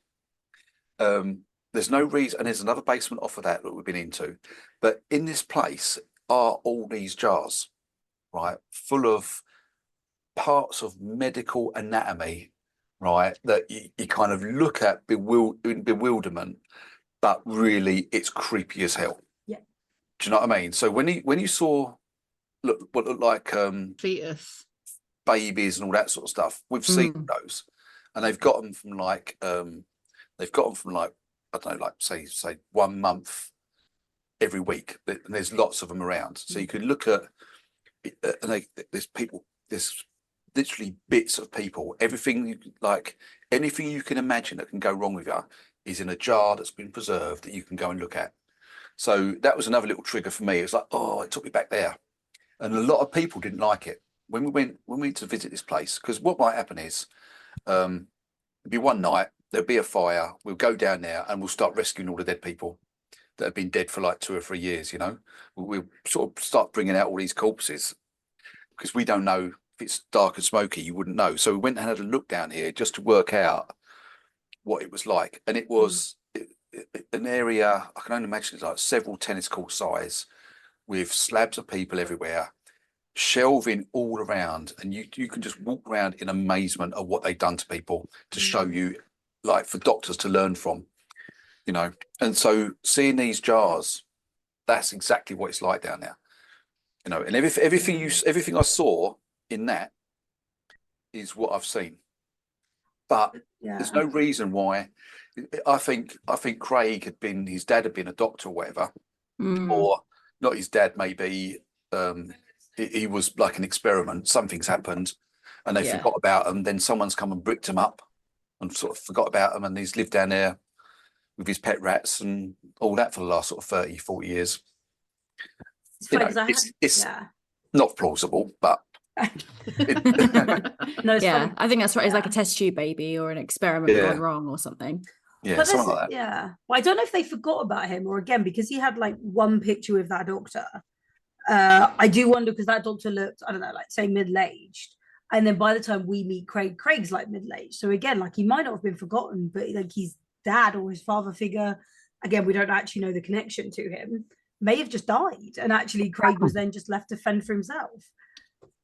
There's no reason, and there's another basement off of that we've been into. But in this place are all these jars, right, full of parts of medical anatomy, right, that you kind of look at in bewilderment, but really it's creepy as hell. Yeah. Do you know what I mean? So when you saw what looked like fetus babies and all that sort of stuff, we've seen those, and they've got them from like I don't know, like say 1 month every week, and there's lots of them around. So you can look at and there's literally bits of people, everything, like anything you can imagine that can go wrong with you is in a jar that's been preserved that you can go and look at. So that was another little trigger for me. It was like, oh, it took me back there. And a lot of people didn't like it when we went to visit this place, because what might happen is it'd be one night, there'll be a fire, we'll go down there and we'll start rescuing all the dead people that have been dead for like 2 or 3 years, you know. We'll sort of start bringing out all these corpses because we don't know if it's dark and smoky, you wouldn't know. So we went and had a look down here just to work out what it was like. And it was an area, I can only imagine it's like several tennis court size, with slabs of people everywhere, shelving all around, and you can just walk around in amazement of what they've done to people to show you, like for doctors to learn from, you know. And so seeing these jars, that's exactly what it's like down there, you know. And everything I saw in that is what I've seen, but there's no reason why. I think Craig his dad had been a doctor or whatever, or not his dad, maybe he was like an experiment. Something's happened and they forgot about him. Then someone's come and bricked him up and sort of forgot about him, and he's lived down there with his pet rats and all that for the last sort of 30, 40 years. It's not plausible, but I think that's right. It's like a test tube baby or an experiment gone wrong or something. Yeah, something like that. Yeah. Well, I don't know if they forgot about him, or again, because he had like one picture with that doctor. I do wonder, because that doctor looked, I don't know, like say middle-aged. And then by the time we meet Craig's like middle-aged. So again, like he might not have been forgotten, but like his dad or his father figure again, we don't actually know the connection to him, may have just died. And actually Craig was then just left to fend for himself.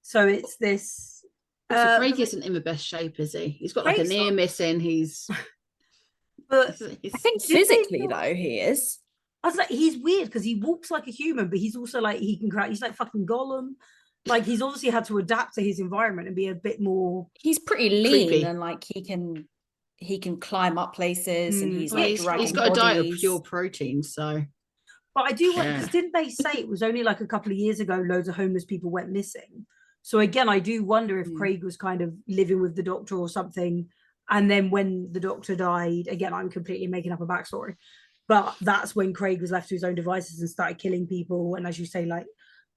So it's this. So Craig isn't in the best shape, is he? He's got like Craig's an ear not. missing. He's. But I think physically though he is. I was like, he's weird because he walks like a human, but he's also like he can cry. He's like fucking Gollum. Like he's obviously had to adapt to his environment and be a bit more. He's pretty lean creepy. and like he can climb up places and he's Well, like He's dragging got a diet of bodies. pure protein, so. But I do wonder, Yeah. because didn't they say it was only like a couple of years ago loads of homeless people went missing? So again, I do wonder if Craig was kind of living with the doctor or something. And then when the doctor died, again, I'm completely making up a backstory. But that's when Craig was left to his own devices and started killing people. And as you say, like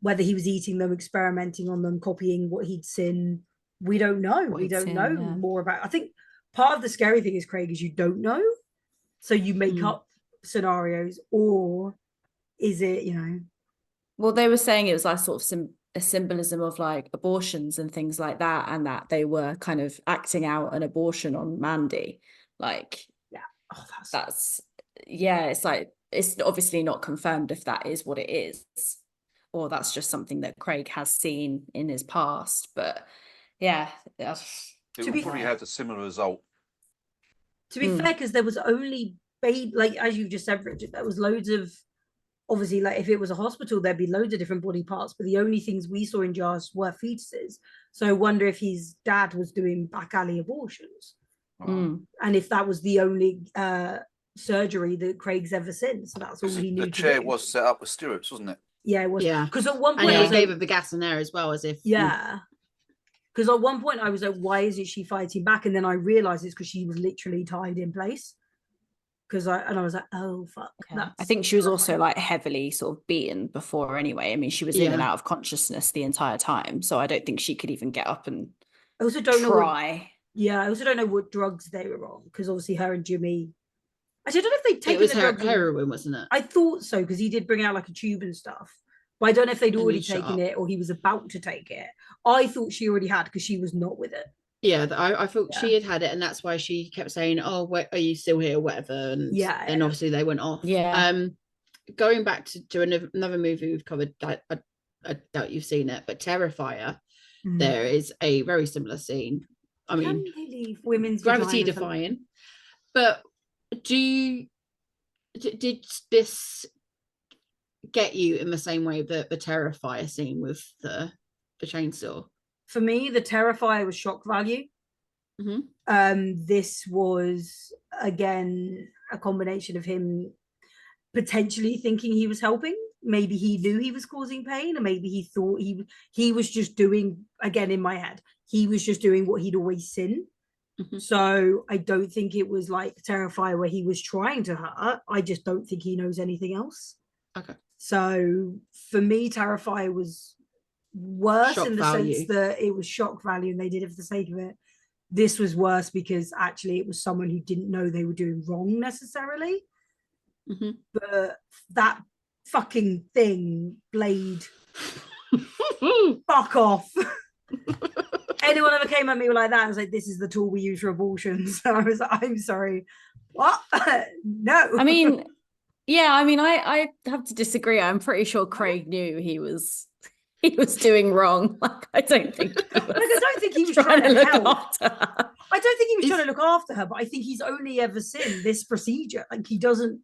whether he was eating them, experimenting on them, copying what he'd seen, we don't know. We don't know more about. I think part of the scary thing is, Craig, is you don't know. So you make up scenarios, or is it, you know? Well, they were saying it was like sort of a symbolism of like abortions and things like that, and that they were kind of acting out an abortion on Mandy. Like, yeah, that's it's like it's obviously not confirmed if that is what it is, or that's just something that Craig has seen in his past. But yeah, it would probably have a similar result. To be fair, because there was only like as you just said, Richard, there was loads of. Obviously, like if it was a hospital, there'd be loads of different body parts, but the only things we saw in jars were fetuses. So I wonder if his dad was doing back alley abortions, and if that was the only surgery that Craig's ever seen. So that's all he knew. The chair was set up with stirrups, wasn't it? Yeah, it was. Yeah, because at one point and I was gave like, her the gas in there as well, as if because at one point I was like, why isn't she fighting back? And then I realized it's because she was literally tied in place. I was like, oh fuck. Yeah. I think she was also like heavily sort of beaten before anyway. I mean, she was in and out of consciousness the entire time, so I don't think she could even get up and I also don't try. I also don't know what drugs they were on, because obviously her and Jimmy. Actually, I don't know if they'd taken it was the drugs. heroin, wasn't it? I thought so, because he did bring out like a tube and stuff. But I don't know if they'd already taken it or he was about to take it. I thought she already had, because she was not with it. Yeah, I thought she had it, and that's why she kept saying, "Oh, wait, are you still here?" Whatever, and and obviously they went off. Yeah. Going back to another movie we've covered, I doubt you've seen it, but Terrifier. There is a very similar scene. I mean, women's gravity defying. But did this get you in the same way that the Terrifier scene with the chainsaw? For me, the Terrifier was shock value. This was again a combination of him potentially thinking he was helping. Maybe he knew he was causing pain, and maybe he thought he was just doing, again in my head, he was just doing what he'd always seen. So I don't think it was like Terrifier where he was trying to hurt. I just don't think he knows anything else. Okay. So for me, Terrifier was worse Shock in the value. sense that it was shock value and they did it for the sake of it. This was worse because actually it was someone who didn't know they were doing wrong necessarily. But that fucking thing, Blade, fuck off. Anyone ever came at me like that and was like, this is the tool we use for abortions? I was like, I'm sorry. What? No. I mean, I have to disagree. I'm pretty sure Craig knew he was doing wrong. Like, I don't think he was trying to look help. after her. I don't think he was trying to look after her, but I think he's only ever seen this procedure. Like he doesn't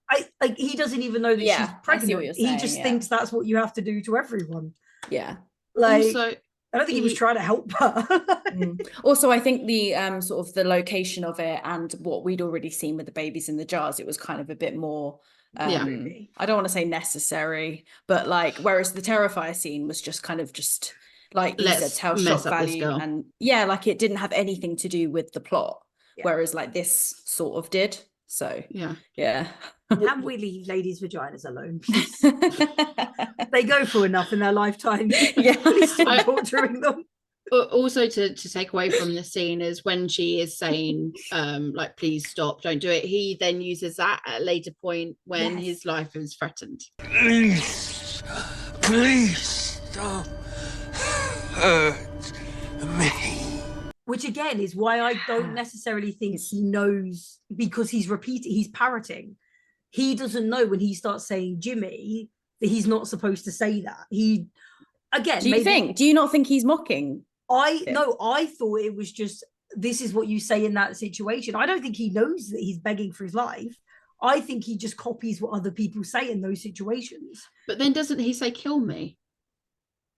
even know that she's pregnant. He just thinks that's what you have to do to everyone. Yeah. Like also, I don't think he was trying to help her. Also, I think the sort of the location of it and what we'd already seen with the babies in the jars, it was kind of a bit more I don't want to say necessary, but like whereas the Terrifier scene was just kind of just like you said, tell shock value, and like it didn't have anything to do with the plot, whereas like this sort of did. So yeah. Can we leave ladies' vaginas alone, please? They go through enough in their lifetime. Please stop torturing them. Also, to take away from the scene is when she is saying, like, please stop, don't do it. He then uses that at a later point when his life is threatened. Please stop hurt me. Which again is why I don't necessarily think he knows, because he's parroting. he doesn't know when he starts saying Jimmy that he's not supposed to say that. He, again, Do you not think he's mocking? I thought it was just, this is what you say in that situation. I don't think he knows that he's begging for his life. I think he just copies what other people say in those situations. But then doesn't he say kill me?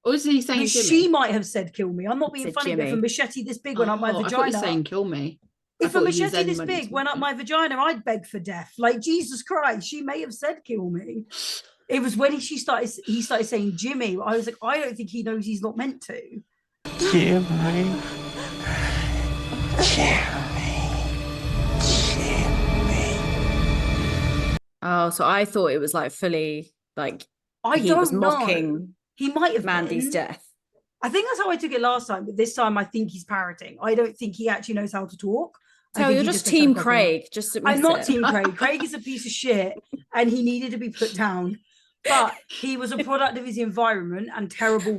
Or is he saying Jimmy? She might have said kill me. I'm not being funny, but if a machete this big went up my I thought vagina. he was saying kill me. If a machete this big went up my vagina, I'd beg for death. Like, Jesus Christ, she may have said kill me. It was when he started saying Jimmy. I was like, I don't think he knows he's not meant to. Jimmy. Oh, so I thought it was like fully like he was mocking. He might have Mandy's death. I think that's how I took it last time, but this time I think he's parroting. I don't think he actually knows how to talk. So you're just Team Craig. I'm not Team Craig. Craig is a piece of shit and he needed to be put down. But he was a product of his environment and terrible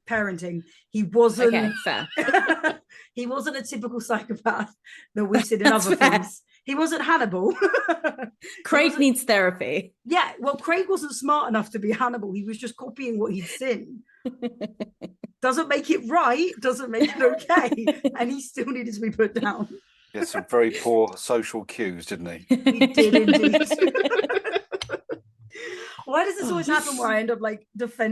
parenting. He wasn't fair. He wasn't a typical psychopath that we see in other things. He wasn't Hannibal. Craig needs therapy. Yeah, well, Craig wasn't smart enough to be Hannibal. He was just copying what he'd seen. Doesn't make it right, doesn't make it okay. And he still needed to be put down. He had some very poor social cues, didn't he? He did indeed. Why does this always happen where I end up like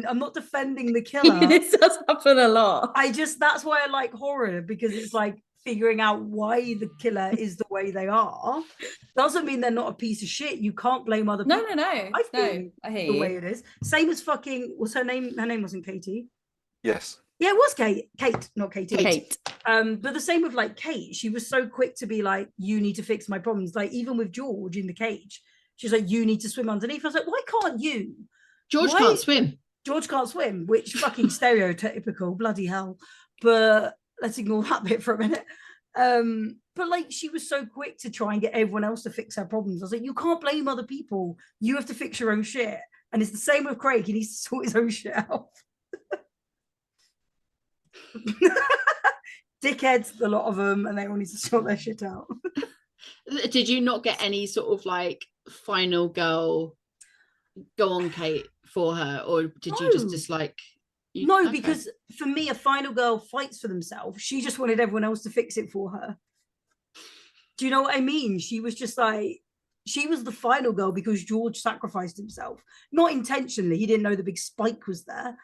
I'm not defending the killer. This does happen a lot. That's why I like horror, because it's like figuring out why the killer is the way they are. Doesn't mean they're not a piece of shit. You can't blame other people. No. I hear the way it is. Same as fucking, what's her name? Her name wasn't Katie. Yes. Yeah, it was Kate, not Katie. Kate. But the same with like Kate. She was so quick to be like, you need to fix my problems. Like even with George in the cage, she's like, you need to swim underneath. I was like, why can't you? George can't swim. George can't swim, which fucking stereotypical, bloody hell. But let's ignore that bit for a minute. But like she was so quick to try and get everyone else to fix her problems. I was like, you can't blame other people. You have to fix your own shit. And it's the same with Craig. He needs to sort his own shit out. Dickheads, a lot of them, and they all need to sort their shit out. Did you not get any sort of like final girl go on Kate for her, or did you just dislike? No, because for me, a final girl fights for themselves. She just wanted everyone else to fix it for her. Do you know what I mean? She was just like, she was the final girl because George sacrificed himself, not intentionally. He didn't know the big spike was there.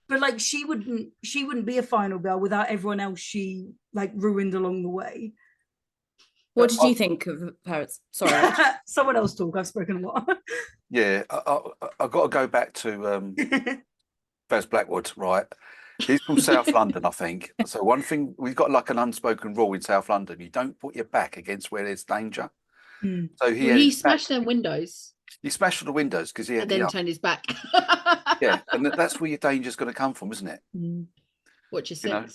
But like she wouldn't be a final girl without everyone else she like ruined along the way. What did you think of her? Sorry. Someone else talk. I've spoken a lot. Yeah, I've got to go back to Faz Blackwood, right? He's from South London, I think. So one thing, we've got like an unspoken rule in South London. You don't put your back against where there's danger. Mm. So he smashed their windows. He smashed the windows because he had and then turned his back. Yeah, and that's where your danger's going to come from, isn't it? Watch your six. You know?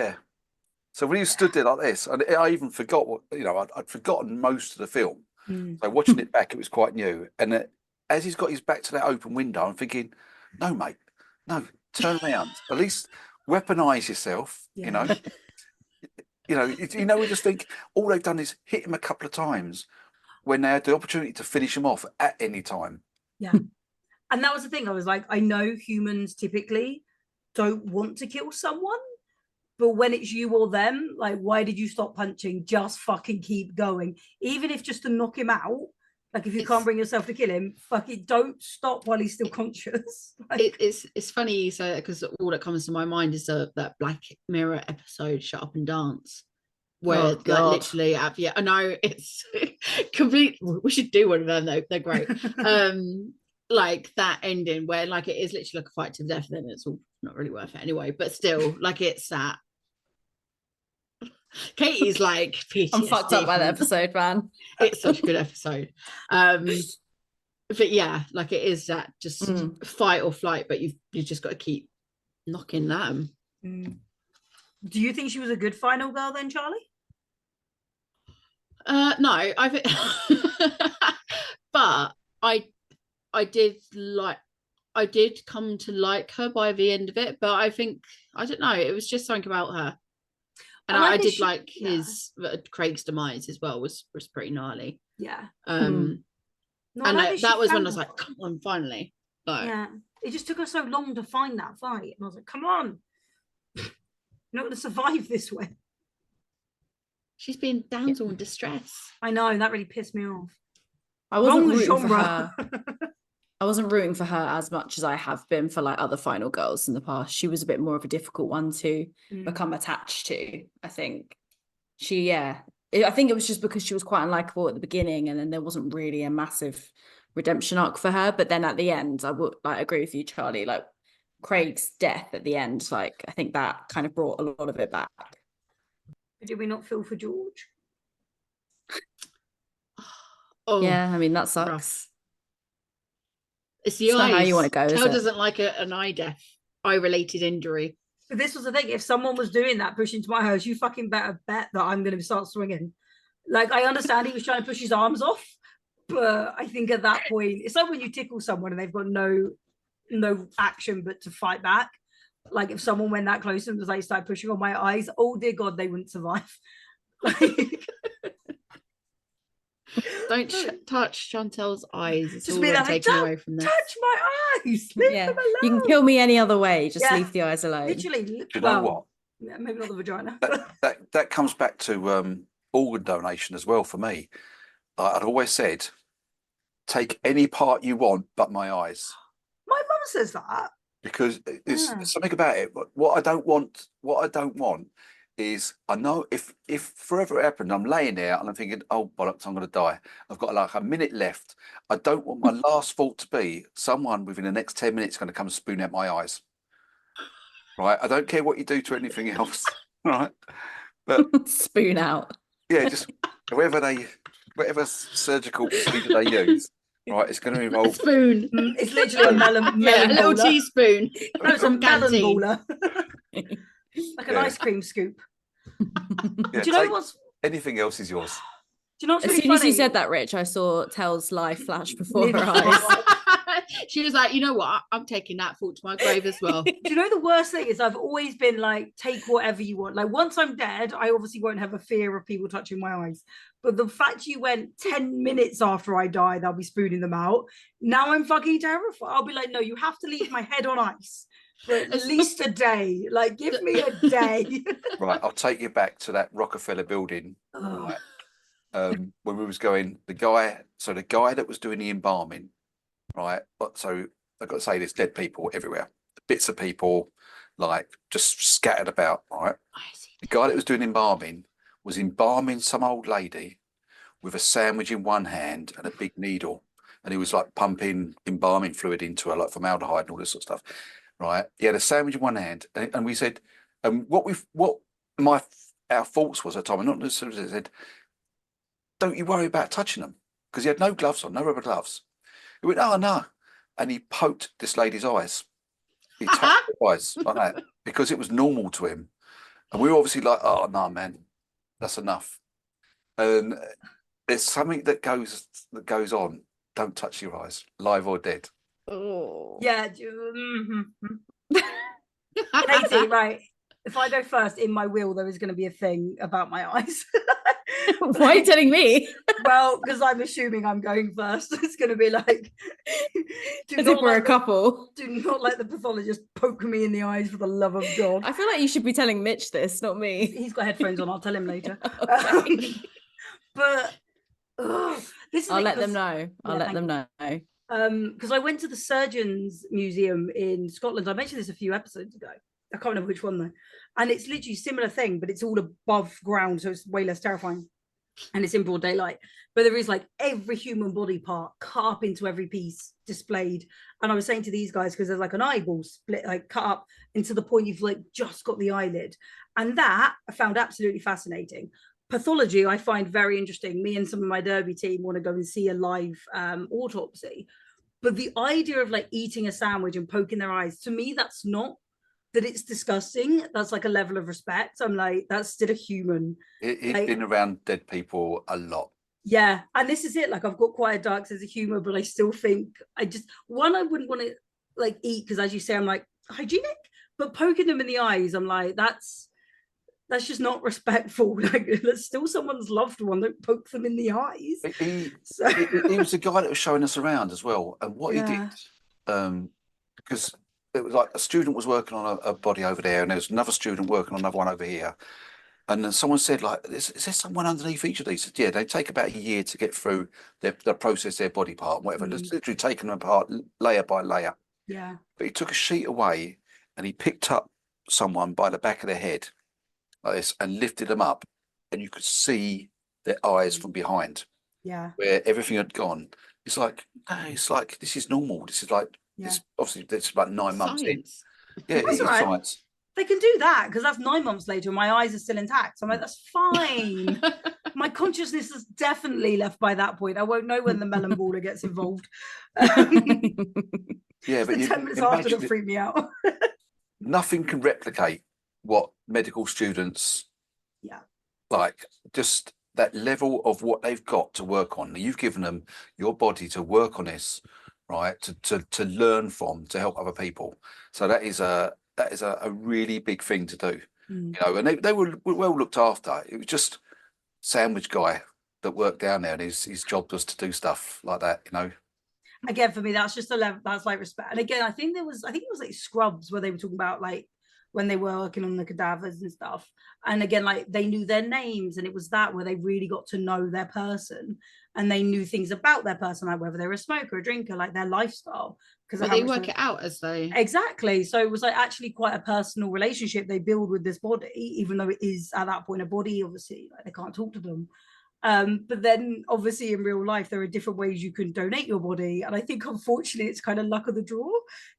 Yeah. So when he stood there like this, and I even forgot what, I'd forgotten most of the film. So watching it back, it was quite new. And as he's got his back to that open window, I'm thinking, no, mate, no, turn around. At least weaponize yourself, you know. We just think all they've done is hit him a couple of times when they had the opportunity to finish him off at any time. Yeah. And that was the thing. I was like, I know humans typically don't want to kill someone, but when it's you or them, like, why did you stop punching? Just fucking keep going. Even if just to knock him out, like if you can't bring yourself to kill him, fucking don't stop while he's still conscious. Like, it's funny you say that, because all that comes to my mind is that Black Mirror episode, Shut Up and Dance, where like literally, yeah, I know it's complete. We should do one of them though. They're great. Like that ending where like it is literally like a fight to the death, and then it's all not really worth it anyway. But still, like it's that. Katie's like PTSD. I'm fucked up by the episode, man. It's such a good episode. But yeah, like it is that just fight or flight, but you just got to keep knocking them. Do you think she was a good final girl then, Charlie? No, I think but I did come to like her by the end of it, but I think, I don't know, it was just something about her. And I did like his Craig's demise as well was pretty gnarly. Yeah. No, And like that she was when I found was like, one. come on, finally. Like, Yeah, it just took us so long to find that fight, and I was like, come on, you're not going to survive this way. she's been damsel in distress. I know, and that really pissed me off. I wasn't Wrong rooting for genre. her. I wasn't rooting for her as much as I have been for like other final girls in the past. She was a bit more of a difficult one to become attached to, I think. I think it was just because she was quite unlikable at the beginning, and then there wasn't really a massive redemption arc for her. But then at the end, I would like agree with you, Charlie. Like Craig's death at the end, like I think that kind of brought a lot of it back. Did we not feel for George? Oh, Yeah, I mean that sucks. rough. It's the It's eyes. not how you want to go, is Kel it? doesn't like an eye-related injury. But this was the thing. If someone was doing that, pushing to my house, you fucking better bet that I'm going to start swinging. Like, I understand he was trying to push his arms off, but I think at that point, it's like when you tickle someone and they've got no action but to fight back. Like, if someone went that close and was like, started pushing on my eyes, oh dear God, they wouldn't survive. Like, Don't touch Chantel's eyes. It's Just all be I'm like, taking "Don't away from this. touch my eyes. Leave Yeah, them alone. you can kill me any other way. Just Yeah. leave the eyes alone. Literally. Do you know what? Yeah, maybe not the vagina. That comes back to organ donation as well for me. I'd always said, take any part you want but my eyes, My mum says that. because there's Yeah. something about it. What I don't want is, I know if forever it happened, I'm laying there and I'm thinking, oh bollocks, I'm going to die. I've got like a minute left. I don't want my last thought to be someone within the next 10 minutes going to come and spoon out my eyes. Right? I don't care what you do to anything else. Right? But Spoon out. yeah, just whatever surgical procedure they use, right? It's going to A involve. spoon. It's literally a melon Yeah, a little bowler. teaspoon. No, it's a from melon canteen. bowler. Like an Yeah. ice cream scoop. Yeah, Do you know take- what's anything else is yours. Do you know what's As really soon as you funny? said that, Rich, I saw Tell's life flash before her Literally. eyes. She was like, you know what? I'm taking that thought to my grave as well. Do you know the worst thing is I've always been like, take whatever you want. Like, once I'm dead, I obviously won't have a fear of people touching my eyes. But the fact you went 10 minutes after I died, I'll be spooning them out. Now I'm fucking terrified. I'll be like, no, you have to leave my head on ice for at least a day. Like, give me a day. Right, I'll take you back to that Rockefeller building. Oh. Right. When we was going, the guy that was doing the embalming, right? But so I've got to say, there's dead people everywhere, bits of people like just scattered about, right? The guy that was doing embalming was embalming some old lady with a sandwich in one hand and a big needle, and he was like pumping embalming fluid into her, like formaldehyde and all this sort of stuff, right? He had a sandwich in one hand, and we said, our thoughts was at the time, and not necessarily said, don't you worry about touching them, because he had no gloves on, no rubber gloves. He went, oh no, and he poked this lady's eyes. He touched her eyes like that because it was normal to him, and we were obviously like, oh no, man, that's enough. And there's something that goes on. Don't touch your eyes, live or dead. Oh. Yeah. Katie, right. If I go first, in my will, there is going to be a thing about my eyes. Why are you telling me? Well, because I'm assuming I'm going first. It's going to be like, As if we're a couple. do not let the pathologist poke me in the eyes for the love of God. I feel like you should be telling Mitch this, not me. He's got headphones on. I'll tell him later. Okay. But this is I'll it, let them 'cause- know. I'll Yeah, let thank them you. know. Because I went to the Surgeons Museum in Scotland. I mentioned this a few episodes ago. I can't remember which one though. And it's literally a similar thing, but it's all above ground, so it's way less terrifying. And it's in broad daylight. But there is like every human body part cut up into every piece displayed. And I was saying to these guys, because there's like an eyeball split, like cut up into the point you've like just got the eyelid. And that I found absolutely fascinating. Pathology I find very interesting. Me and some of my Derby team want to go and see a live autopsy. But the idea of like eating a sandwich and poking their eyes, to me, that's not that it's disgusting. That's like a level of respect. I'm like, that's still a human. He'd Like- been around dead people a lot. Yeah. And this is it. Like, I've got quite a dark sense of humor, but I still think I wouldn't want to like eat because, as you say, I'm like hygienic, but poking them in the eyes, I'm like, that's that's just not respectful. Like, that's still someone's loved one. Don't poke them in the eyes. He was the guy that was showing us around as well. And what he did, because it was like a student was working on a body over there, and there was another student working on another one over here. And then someone said, like, is there someone underneath each of these? Said, yeah, they take about a year to get through their process, their body part, and whatever. It's literally taking them apart layer by layer. Yeah. But he took a sheet away and he picked up someone by the back of their head like this and lifted them up, and you could see their eyes from behind. Yeah. Where everything had gone. It's like, no, it's like this is normal. This is like this. Obviously, it's about 9 months in. Science. Yeah, That's it is right. science. They can do that because that's 9 months later and my eyes are still intact. So I'm like, that's fine. My consciousness is definitely left by that point. I won't know when the melon baller gets involved. Yeah, but 10 minutes after that freaked me out. Nothing can replicate what medical students like, just that level of what they've got to work on. You've given them your body to work on this, right? To learn from, to help other people. So that is a really big thing to do. You know, and they were well looked after. It was just sandwich guy that worked down there, and his job was to do stuff like that, you know. Again, for me, that's just a level, that's like respect. And again, I think it was like Scrubs where they were talking about like when they were working on the cadavers and stuff. And again, like they knew their names, and it was that where they really got to know their person, and they knew things about their person, like whether they were a smoker, a drinker, like their lifestyle. Because they work it out as they exactly. So it was like actually quite a personal relationship they build with this body, even though it is at that point a body. Obviously, like they can't talk to them. But then obviously in real life there are different ways you can donate your body, and I think unfortunately it's kind of luck of the draw,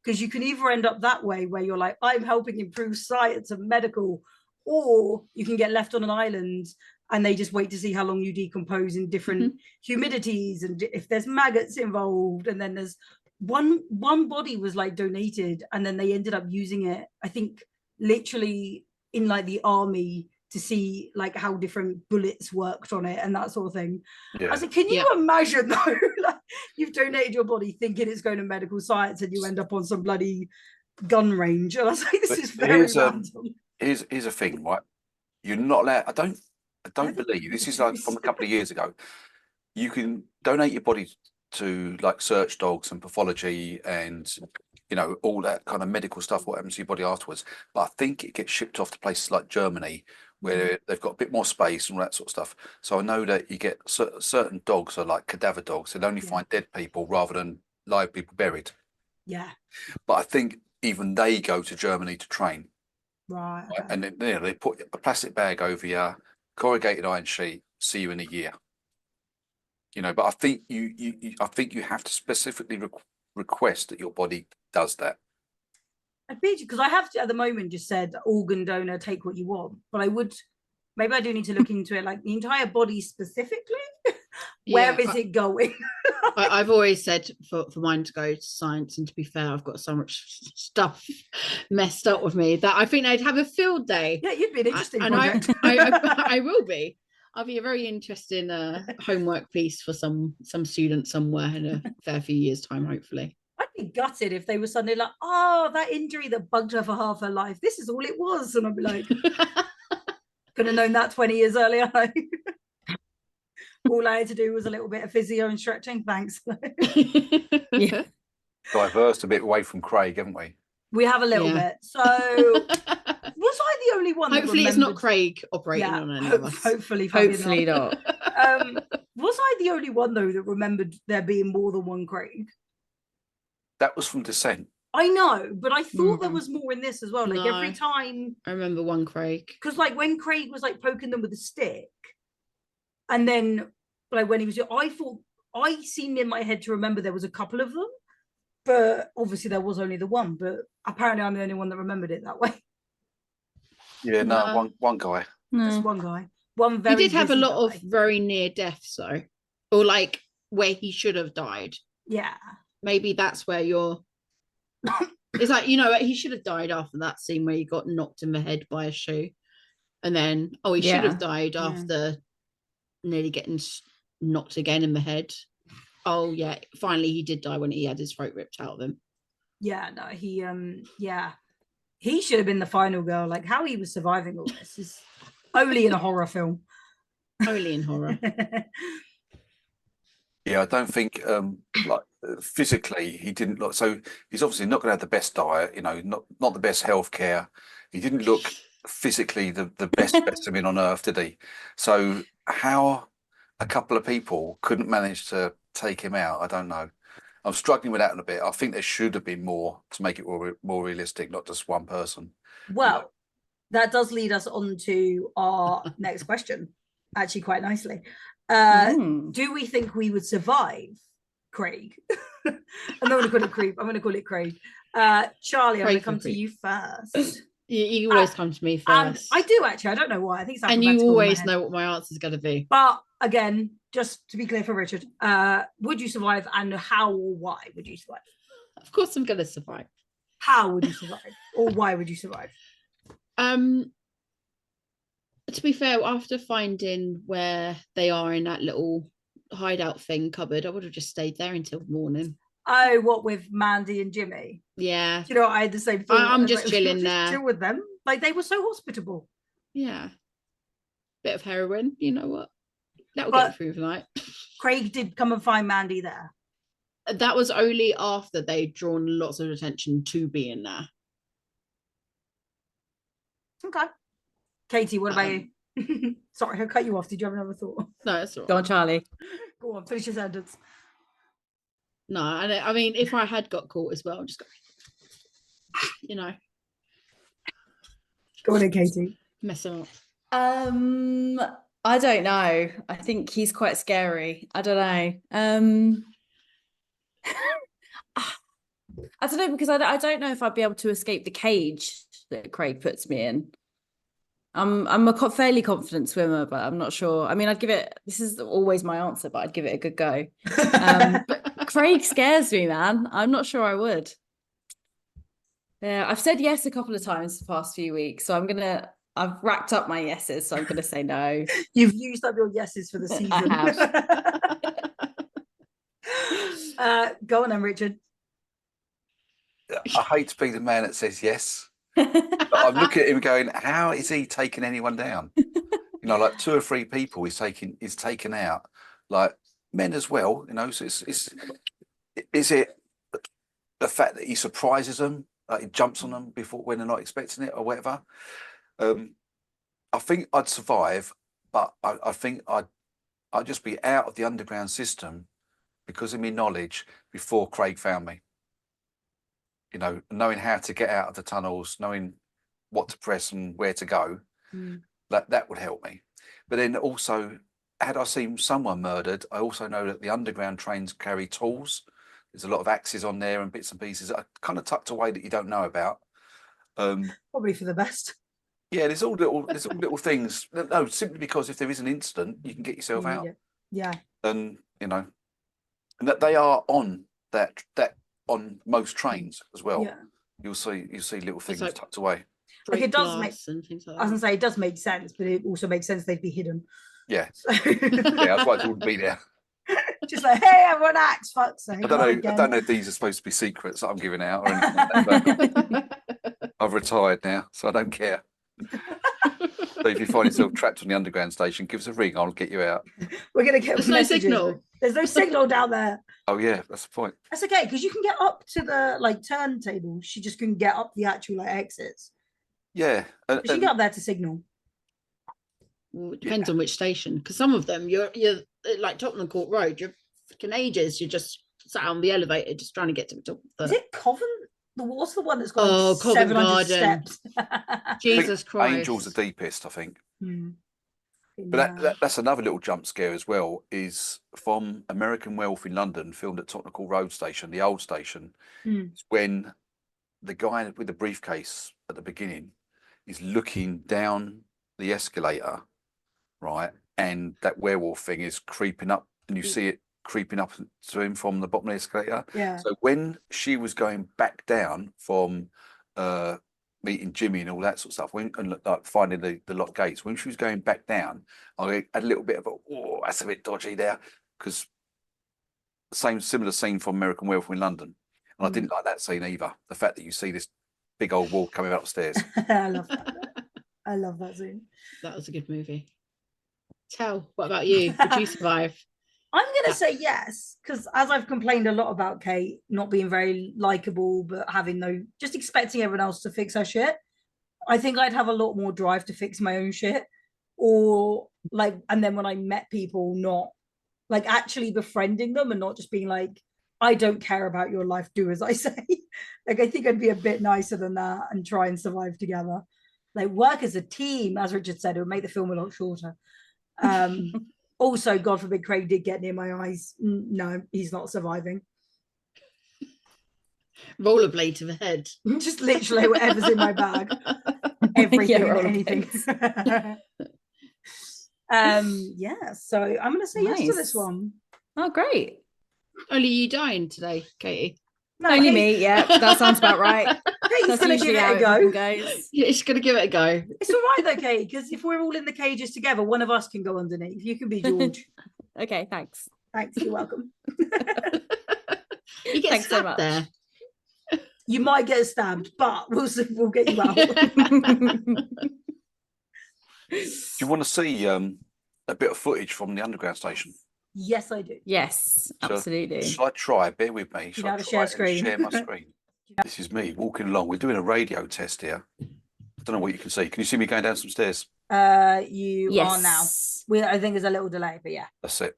because you can either end up that way where you're like, I'm helping improve science and medical, or you can get left on an island and they just wait to see how long you decompose in different humidities and if there's maggots involved. And then there's one body was like donated, and then they ended up using it, I think literally in like the army, to see like how different bullets worked on it and that sort of thing. I was like, can you imagine though, like you've donated your body thinking it's going to medical science and you end up on some bloody gun range? And I was like, this is very random. Here's a thing, right? You're not allowed. I don't believe this is like from a couple of years ago. You can donate your body to like search dogs and pathology and, you know, all that kind of medical stuff, what happens to your body afterwards. But I think it gets shipped off to places like Germany, where they've got a bit more space and all that sort of stuff. So I know that you get certain dogs are like cadaver dogs. They'll only find dead people rather than live people buried. Yeah. But I think even they go to Germany to train. Right. Okay. And then, you know, they put a plastic bag over you, corrugated iron sheet, see you in a year. You know, but I think I think you have to specifically request that your body does that. I'd be, because I have to, at the moment just said organ donor, take what you want, but maybe I do need to look into it, like the entire body specifically. Where is it going? I've always said for mine to go to science, and to be fair, I've got so much stuff messed up with me that I think they'd have a field day. Yeah, you'd be an interesting project. I will be. I'll be a very interesting homework piece for some student somewhere in a fair few years' time, hopefully. I'd be gutted if they were suddenly like, oh, that injury that bugged her for half her life, this is all it was. And I'd be like, could have known that 20 years earlier. All I had to do was a little bit of physio and stretching. Thanks. Yeah. Diversed a bit away from Craig, haven't we? We have a little bit. So was I the only one? Hopefully it's not Craig operating on any of us. Hopefully not. Was I the only one though that remembered there being more than one Craig? That was from Descent. I know, but I thought there was more in this as well. Like No. every time, I remember one Craig. because like when Craig was like poking them with a stick, and then like when he was, I thought I seemed in my head to remember there was a couple of them, but obviously there was only the one. But apparently I'm the only one that remembered it that way. Yeah, no, one guy. Just one guy. One very. He did have a busy lot of guy. very near deaths though, or like where he should have died. Yeah. Maybe that's where you're. It's like, you know, he should have died after that scene where he got knocked in the head by a shoe, and then he should have died after nearly getting knocked again in the head. Oh yeah, finally he did die when he had his throat ripped out of him. Yeah, no, he should have been the final girl. Like how he was surviving all this is Only in a horror film. Only in horror. Yeah, I don't think physically he didn't look. So he's obviously not going to have the best diet, not the best healthcare. He didn't look physically the best specimen on earth, did he? So how a couple of people couldn't manage to take him out, I don't know. I'm struggling with that a bit. I think there should have been more to make it more realistic, not just one person. Well, that does lead us on to our next question, actually, quite nicely. Do we think we would survive Craig? I'm not going to call it Creep. I'm going to call it Craig. Charlie, I'm going to come to you first. You always come to me first. I do, actually. I don't know why. I think it's and you always know what my answer is going to be. But again, just to be clear for Richard, would you survive, and how or why would you survive? Of course I'm going to survive. How would you survive? Or why would you survive? To be fair, after finding where they are in that little hideout thing cupboard, I would have just stayed there until morning. Oh, what, with Mandy and Jimmy? Yeah. Do you know what? I had the same thought. I'm just chilling there. Chill with them. Like, they were so hospitable. Yeah. Bit of heroin, you know what? That'll get through the night. Craig did come and find Mandy there. That was only after they'd drawn lots of attention to being there. Okay. Katie, what about you? Sorry, I cut you off. Did you have another thought? No, that's all right. Go on, Charlie. Go on, finish your sentence. No, I mean, if I had got caught as well, just go, Go on in, Katie. mess them up. I don't know. I think he's quite scary. I don't know. I don't know, because I don't know if I'd be able to escape the cage that Craig puts me in. I'm a fairly confident swimmer, but I'm not sure. I mean, this is always my answer, but I'd give it a good go. But Craig scares me, man. I'm not sure I would. Yeah, I've said yes a couple of times the past few weeks, so I've racked up my yeses, so I'm gonna say no. You've used up your yeses for the season. I have. Go on then, Richard. I hate to be the man that says yes. But I'm looking at him going, how is he taking anyone down? Like 2 or 3 people he's taken out, like men as well. So is it the fact that he surprises them, like he jumps on them when they're not expecting it or whatever? I think I'd survive, but I think I'd just be out of the underground system because of my knowledge before Craig found me. Knowing how to get out of the tunnels, knowing what to press and where to go, that would help me. But then also, had I seen someone murdered, I also know that the underground trains carry tools. There's a lot of axes on there and bits and pieces that are kind of tucked away that you don't know about. Probably for the best. Yeah, there's all little things. No, simply because if there is an incident, you can get yourself out. Yeah. And that they are on that on most trains as well. Yeah. You'll see little things like tucked away. Like, it does make and things like I was that. gonna say, it does make sense, but it also makes sense they'd be hidden. Yeah. So... Yeah, otherwise it wouldn't be there. Just like, hey, everyone, axe, fuck's sake. I don't know if these are supposed to be secrets that I'm giving out or anything like that, but I've retired now, so I don't care. So if you find yourself trapped on the underground station, give us a ring. I'll get you out. We're gonna get There's no messages. signal. There's no signal down there. Oh yeah, that's the point. That's okay, because you can get up to the turntable. She just couldn't get up the actual exits. Yeah, But she can get up there to signal. Well, it depends on which station, because some of them you're like Tottenham Court Road. You're freaking ages. You're just sat on the elevator, just trying to get to the top. Is it Covent? What's the one that's got Covent 700 Garden. steps? Jesus Christ! Angel's the deepest, I think. Hmm. But that's another little jump scare as well. Is from American Wealth in London, filmed at Tottenham Court Road Station, the old station. It's when the guy with the briefcase at the beginning is looking down the escalator, right, and that werewolf thing is creeping up, and you see it creeping up to him from the bottom of the escalator. Yeah. So when she was going back down from meeting Jimmy and all that sort of stuff, and like finding the locked gates, when she was going back down, I had a little bit of that's a bit dodgy there, because similar scene from American Werewolf in London, and I didn't like that scene either. The fact that you see this big old wall coming upstairs. I love that. I love that scene. That was a good movie. Tell, what about you? Did you survive? I'm gonna say yes, because as I've complained a lot about Kate not being very likable, but having just expecting everyone else to fix her shit. I think I'd have a lot more drive to fix my own shit, or like, and then when I met people, not like actually befriending them and not just being like, I don't care about your life, do as I say. Like, I think I'd be a bit nicer than that and try and survive together. Like, work as a team, as Richard said, it would make the film a lot shorter. Also, God forbid Craig did get near my eyes. No, he's not surviving. Rollerblade to the head. Just literally whatever's in my bag. Everything and anything. Yeah, so I'm gonna say yes to this one. Oh, great. Only you dying today, Katie. No, Only me, yeah, that sounds about right. Katie's That's gonna give usually it how a go. goes. Yeah, she's gonna give it a go. It's all right though, Katie, because if we're all in the cages together, one of us can go underneath. You can be George. Okay, thanks. Thanks, you're welcome. You get Thanks so stabbed much. there. You might get stabbed, but we'll get you out. Do you want to see a bit of footage from the underground station? Yes, I do. Yes, absolutely. Shall I try? Bear with me. You Shall know I how to try share and screen? share my screen? This is me walking along. We're doing a radio test here. I don't know what you can see. Can you see me going down some stairs? You Yes. are now. I think there's a little delay, but yeah. That's it.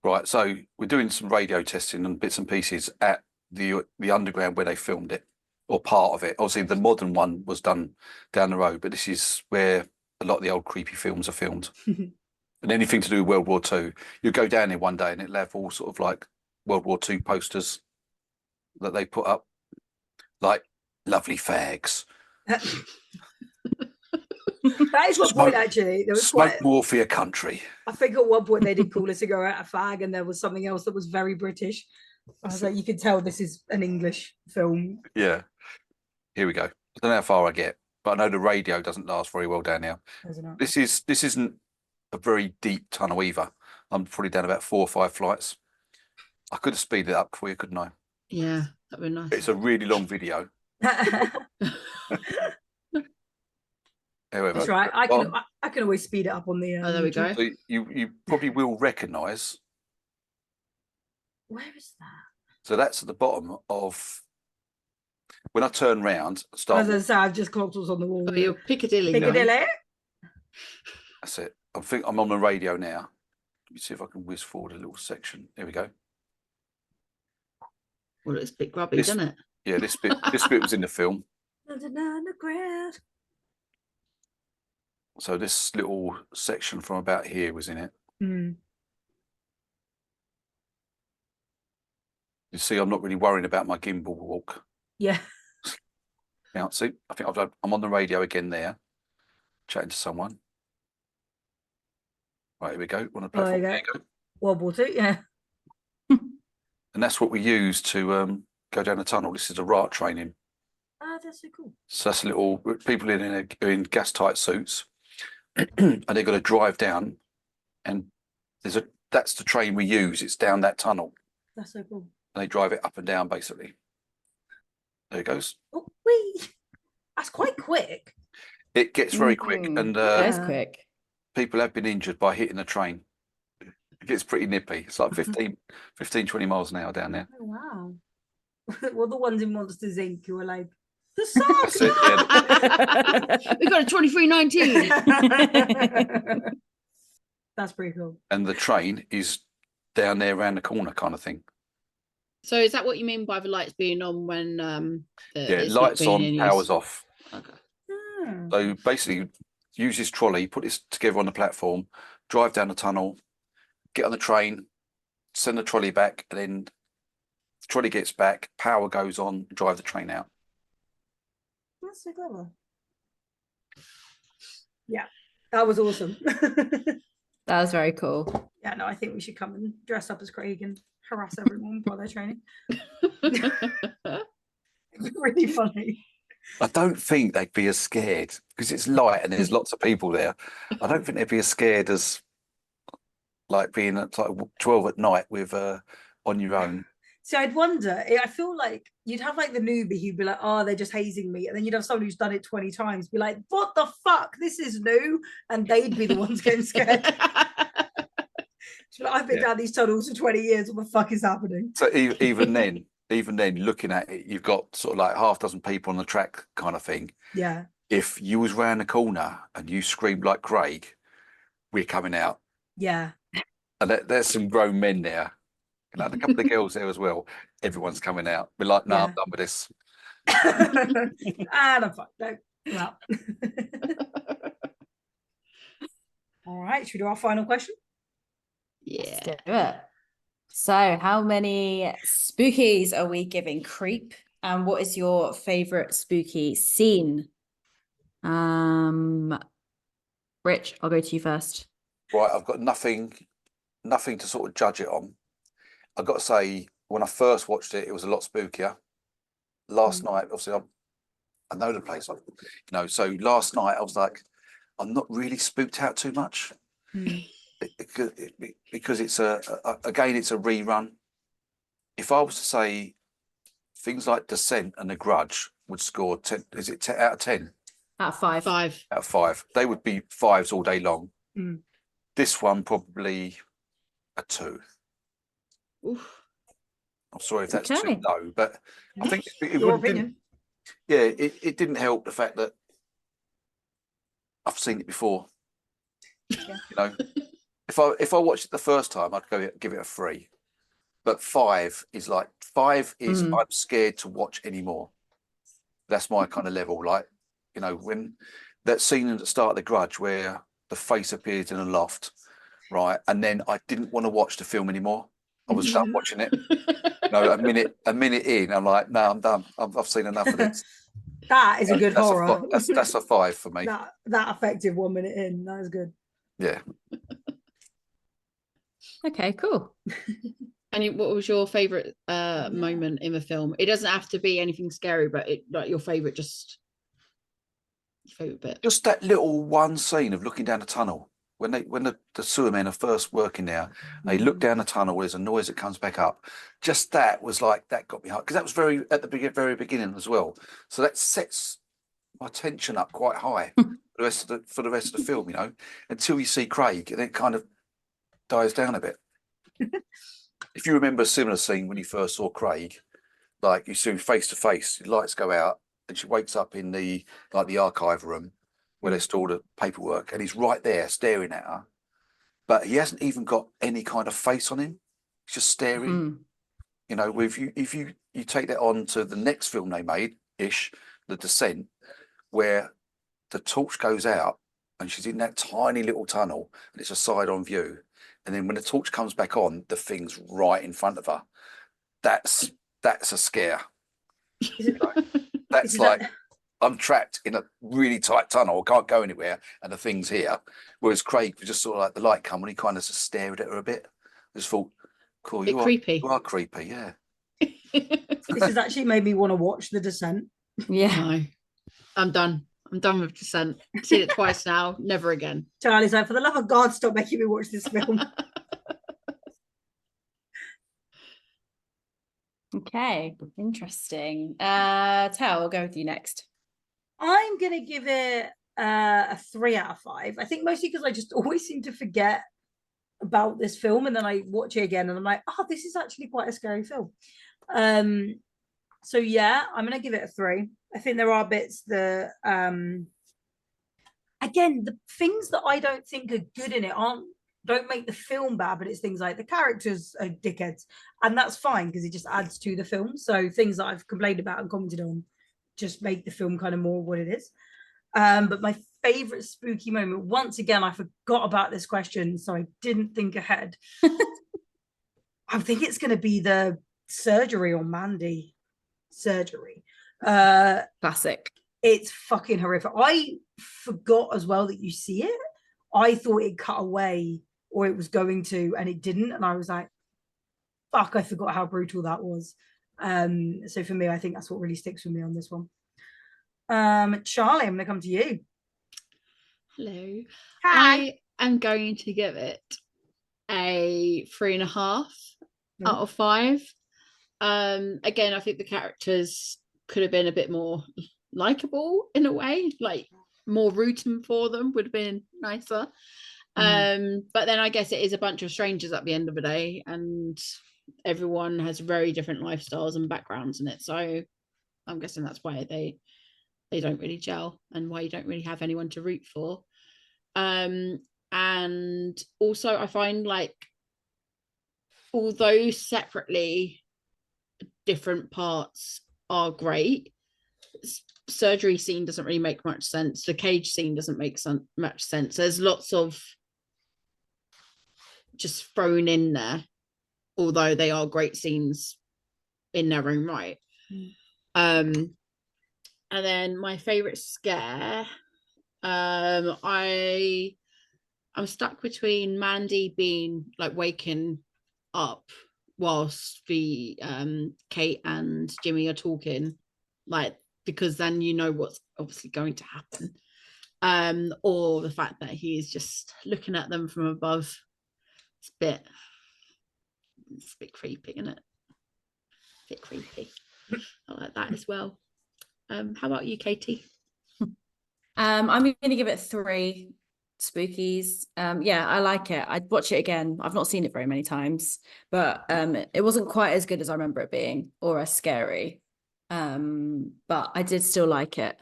Right. So we're doing some radio testing and bits and pieces at the underground where they filmed it, or part of it. Obviously, the modern one was done down the road, but this is where a lot of the old creepy films are filmed. And anything to do with World War II, you go down there one day and it'll have all sort of like World War II posters that they put up, like lovely fags. That is one point, actually. There was Smoke quite, more for your country. I think at one point they did call a cigarette a fag, and there was something else that was very British. I was like, you could tell this is an English film. Yeah. Here we go. I don't know how far I get, but I know the radio doesn't last very well down here. This isn't a very deep tunnel either. I'm probably down about 4 or 5 flights. I could have speeded it up for you, couldn't I? Yeah, that'd be nice. It's a really long video. However, That's right. I can always speed it up on the. Oh, there we go. So you probably will recognise. Where is that? So that's at the bottom of. When I turn round, As I say, I've just clocked what's on the wall. Oh, you're Piccadilly. now. Piccadilly. That's it. I'm on the radio now. Let me see if I can whiz forward a little section. There we go. Well, it's a bit grubby, This- doesn't it? Yeah, this bit was in the film. Underground. So this little section from about here was in it. Hmm. You see, I'm not really worrying about my gimbal walk. Yeah. Now, see, I think I'm on the radio again there, chatting to someone. Right, here we go. On the platform. there There you you go. World War II, yeah. And that's what we use to go down the tunnel. This is the RART training. Ah, that's so cool. So that's little people in gas tight suits, and they're going to drive down. And that's the train we use. It's down that tunnel. That's so cool. And they drive it up and down basically. There it goes. Oh, wee. That's quite quick. It gets very quick, and That's quick. people have been injured by hitting the train. It gets pretty nippy. It's like 15, 20 miles an hour down there. Oh, wow. Well, the ones in Monsters Inc. who are like, the That's it, sucks. We got a 2319. That's pretty cool. And the train is down there around the corner kind of thing. So is that what you mean by the lights being on when it's not lights being on, in use? powers off. Okay. Hmm. So basically, use this trolley, put this together on the platform, drive down the tunnel, get on the train, send the trolley back, and then the trolley gets back, power goes on, drive the train out. That's so clever. Yeah, that was awesome. That was very cool. Yeah, no, I think we should come and dress up as Craig and harass everyone while they're training. It's really funny. I don't think they'd be as scared because it's light and there's lots of people there. I don't think they'd be as scared as like being at like 12 at night with on your own. So I'd wonder, I feel like you'd have like the newbie who'd be like, oh, they're just hazing me. And then you'd have someone who's done it 20 times, be like, what the fuck? This is new. And they'd be the ones getting scared. Like, I've been down these tunnels for 20 years. What the fuck is happening? So even then, looking at it, you've got sort of like half dozen people on the track kind of thing. Yeah. If you was round the corner and you screamed like Craig, we're coming out. Yeah. And there's some grown men there. You know, and a couple of girls there as well. Everyone's coming out. We're like, no, I'm done with this. And I'm fine. No, well. All right. Should we do our final question? Let's do it. So, how many spookies are we giving Creep? And what is your favorite spooky scene? Rich, I'll go to you first. Right, I've got nothing to sort of judge it on. I've got to say, when I first watched it, it was a lot spookier. Last night, obviously, I know the place, so last night I was like, I'm not really spooked out too much. Because it's again, it's a rerun. If I was to say things like Descent and The Grudge would score 10, is it 10 out of 10? Out of 5. 5. Out of 5. They would be 5s all day long. This one probably a 2. Oof. I'm sorry if that's too low, but I think Your opinion. It didn't help the fact that I've seen it before. If I watched it the first time, I'd give it a 3. But 5 is I'm scared to watch anymore. That's my kind of level. Like, when that scene at the start of The Grudge where the face appears in a loft, right? And then I didn't want to watch the film anymore. I was done watching it. A minute in, I'm like, no, I'm done. I've seen enough of this. That is a good horror. That's a 5 for me. That effective 1 minute in. That is good. Yeah. Okay, cool. And what was your favorite moment in the film? It doesn't have to be anything scary, but your favorite bit. Just that little one scene of looking down the tunnel when the sewer men are first working there. They look down the tunnel. There's a noise that comes back up. Just that was like, that got me hard because that was at the very beginning as well. So that sets my tension up quite high for the rest of the film. Until you see Craig, and it kind of dies down a bit. If you remember a similar scene when you first saw Craig, like you see him face to face, the lights go out, and she wakes up in the archive room where they store the paperwork, and he's right there staring at her, but he hasn't even got any kind of face on him. He's just staring. If you take that on to the next film they made, The Descent, where the torch goes out and she's in that tiny little tunnel and it's a side-on view, and then when the torch comes back on, the thing's right in front of her. That's a scare. That's like, I'm trapped in a really tight tunnel, I can't go anywhere, and the thing's here. Whereas Craig was just sort of like the light come and he kind of just stared at her a bit. I just thought, cool, creepy. You are creepy, yeah. This has actually made me want to watch The Descent. Yeah. No, I'm done. I'm done with Descent. I've seen it twice now. Never again. Charlie's like, for the love of God, stop making me watch this film. Okay, interesting. Tao, I'll go with you next. I'm gonna give it a 3 out of 5. I think mostly because I just always seem to forget about this film, and then I watch it again, and I'm like, oh, this is actually quite a scary film. So yeah, I'm gonna give it a 3. I think there are bits that, again, the things that I don't think are good in it don't make the film bad, but it's things like the characters are dickheads, and that's fine because it just adds to the film. So things that I've complained about and commented on just make the film kind of more what it is. But my favorite spooky moment, once again, I forgot about this question, so I didn't think ahead. I think it's going to be the surgery on Mandy. Surgery. Classic. It's fucking horrific. I forgot as well that you see it. I thought it cut away or it was going to, and it didn't. And I was like, fuck, I forgot how brutal that was. So for me, I think that's what really sticks with me on this one. Charlie, I'm going to come to you. Hello. Hi. I am going to give it a 3.5 out of 5. Again, I think the characters could have been a bit more likable in a way, like more rooting for them would have been nicer. But then I guess it is a bunch of strangers at the end of the day, and everyone has very different lifestyles and backgrounds in it. So I'm guessing that's why they don't really gel, and why you don't really have anyone to root for. And also I find like, although separately different parts are great, surgery scene doesn't really make much sense. The cage scene doesn't make much sense. There's lots of just thrown in there, although they are great scenes in their own right. And then my favorite scare, I'm stuck between Mandy being like waking up whilst the Kate and Jimmy are talking, like, because then you know what's obviously going to happen, or the fact that he is just looking at them from above. It's a bit creepy, isn't it? A bit creepy. I like that as well. How about you, Katie? I'm going to give it 3 spookies. Yeah, I like it. I'd watch it again. I've not seen it very many times, but it wasn't quite as good as I remember it being, or as scary. But I did still like it.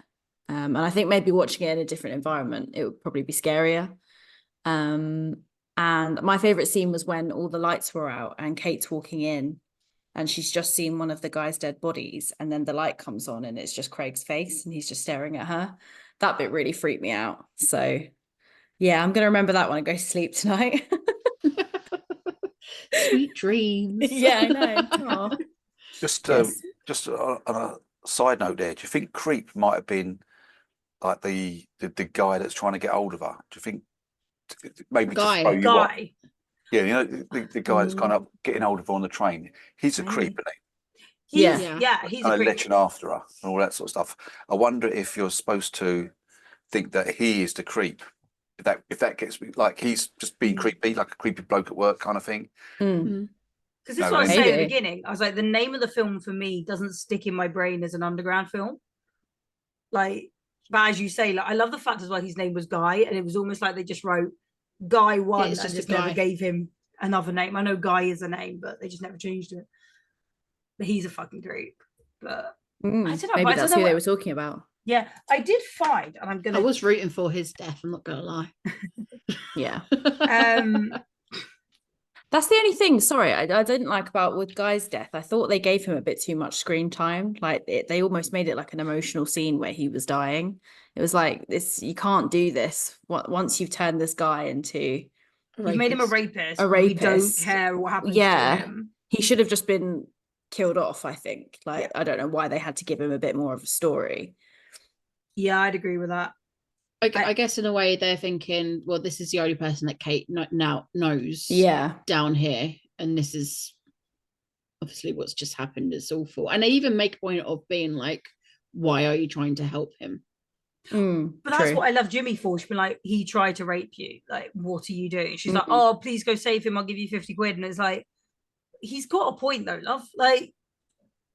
And I think maybe watching it in a different environment, it would probably be scarier. And my favorite scene was when all the lights were out and Kate's walking in and she's just seen one of the guy's dead bodies, and then the light comes on and it's just Craig's face and he's just staring at her. That bit really freaked me out. So yeah, I'm gonna remember that when I go to sleep tonight. Sweet dreams. Yeah, I know. Aw. Just Yes. just on a side note there, do you think Creep might have been like the guy that's trying to get hold of her? Do you think maybe Guy. to throw you off? Guy. Yeah, you know, the guy that's kind of getting hold of her on the train. He's a creep, isn't he? Yeah. He's a Kind of creep. leching after her and all that sort of stuff. I wonder if you're supposed to think that he is the creep. If that gets like he's just being creepy, like a creepy bloke at work kind of thing. Mm. Because this No, is what I was saying at the maybe. beginning. I was like, the name of the film for me doesn't stick in my brain as an underground film. Like, but as you say, like, I love the fact as well his name was Guy, and it was almost like they just wrote Guy One it's and just just a never Guy. gave him another name. I know Guy is a name, but they just never changed it. But he's a fucking creep. But I don't know. Maybe but I that's don't who know they what- were talking about. Yeah, I did find, and I'm I gonna. was rooting for his death, I'm not gonna lie. Yeah. Um, That's the only thing, sorry, I didn't like about with Guy's death. I thought they gave him a bit too much screen time. Like they almost made it like an emotional scene where he was dying. It was like, this, you can't do this. Once you've turned this guy into you've made him a rapist. a We don't rapist, care what happens yeah, to him. he should have just been killed off, I think. Like, I don't know why they had to give him a bit more of a story. Yeah, I'd agree with that. I guess in a way they're thinking, well, this is the only person that Kate now knows Yeah. down here, and this is obviously what's just happened. It's awful. And they even make a point of being like, why are you trying to help him? But that's True. what I love Jimmy for. She's been like, he tried to rape you. Like, what are you doing? She's like, Mhm. oh, please go save him. I'll give you 50 quid. And it's like, he's got a point though, love. Like,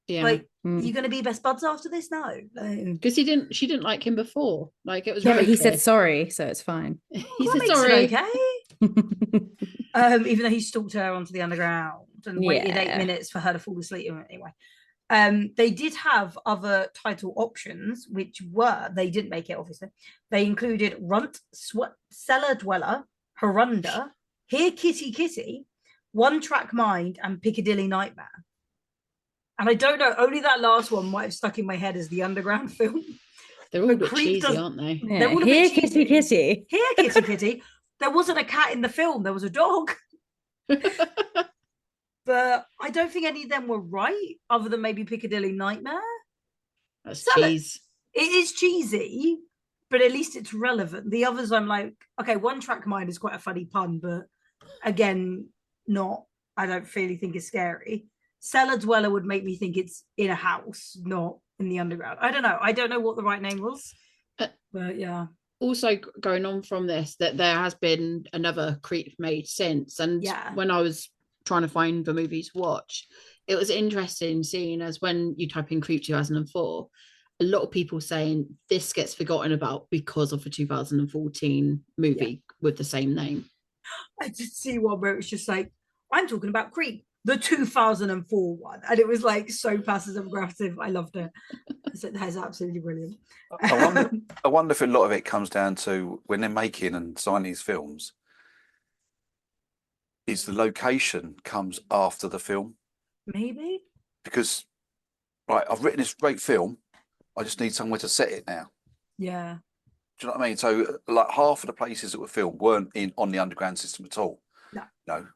Yeah. like, you're gonna be best buds after this? No. Like, Because she didn't like him before. Like, it was Yeah, very but he clear. said sorry, so it's fine. He that said makes sorry. it okay. Even though he stalked her onto the underground and waited 8 Yeah. minutes for her to fall asleep. Anyway, they did have other title options, which were, they didn't make it obviously. They included Runt, Cellar Dweller, Horunda, Here Kitty Kitty, One Track Mind, and Piccadilly Nightmare. And I don't know, only that last one might have stuck in my head as the underground film. They're all a But bit Creep cheesy, does- aren't they? Yeah. They're all a Here, bit cheesy. kitty, kitty. Here Kitty Kitty. There wasn't a cat in the film, there was a dog. But I don't think any of them were right, other than maybe Piccadilly Nightmare. That's Sell it. cheese. It is cheesy, but at least it's relevant. The others, I'm like, okay, One Track Mind is quite a funny pun, but again, not, I don't really think it's scary. Cellar Dweller would make me think it's in a house, not in the underground. I don't know. I don't know what the right name was, but yeah. Also, going on from this, that there has been another Creep made since. And Yeah. when I was trying to find the movie to watch, it was interesting seeing as when you type in Creep 2004, a lot of people saying this gets forgotten about because of the 2014 movie with the same name. I did see one where it was just like, I'm talking about Creep, the 2004 one. And it was like so passive aggressive. I loved it. So that is absolutely brilliant. I wonder if a lot of it comes down to when they're making and signing these films, is the location comes after the film. Maybe. Because, right, I've written this great film. I just need somewhere to set it now. Yeah. Do you know what I mean? So, like, half of the places that were filmed weren't on the underground system at all. No. No.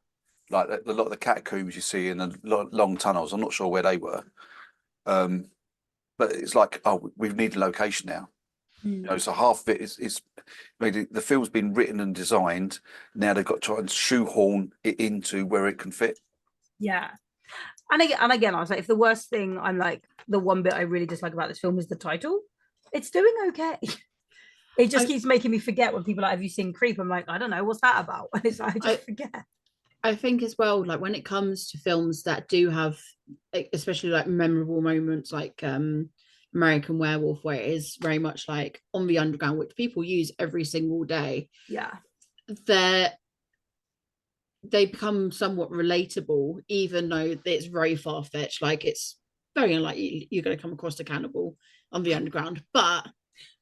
Like, a lot of the catacombs you see in the long tunnels, I'm not sure where they were. But it's like, oh, we need a location now. You know, so half of it is maybe the film's been written and designed. Now they've got to try and shoehorn it into where it can fit. Yeah. And again, I was like, if the worst thing, I'm like, the one bit I really dislike about this film is the title. It's doing okay. It just keeps making me forget when people are like, have you seen Creep? I'm like, I don't know, what's that about? And it's like, I just forget. I think as well, like when it comes to films that do have, especially like memorable moments, like American Werewolf, where it is very much like on the underground, which people use every single day. Yeah. They become somewhat relatable, even though it's very far-fetched. Like it's very unlikely you're going to come across a cannibal on the underground, but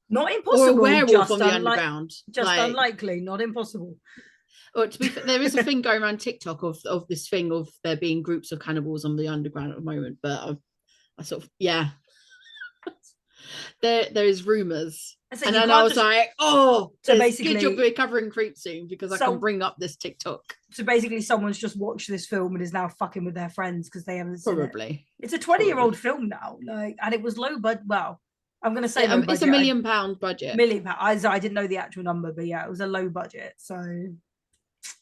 not impossible. Or a werewolf on the underground. Just like, unlikely, not impossible. Or to be fair, there is a thing going around TikTok of this thing of there being groups of cannibals on the underground at the moment, but I sort of there is rumors. So and then I was like, oh, so basically, good job we're covering Creep soon because I can bring up this TikTok. So basically, someone's just watched this film and is now fucking with their friends because they haven't seen it. It's a 20-year-old film now, like, and it was low budget. Well, I'm going to say low budget. It's £1 million budget. £1 million. I didn't know the actual number, but yeah, it was a low budget. So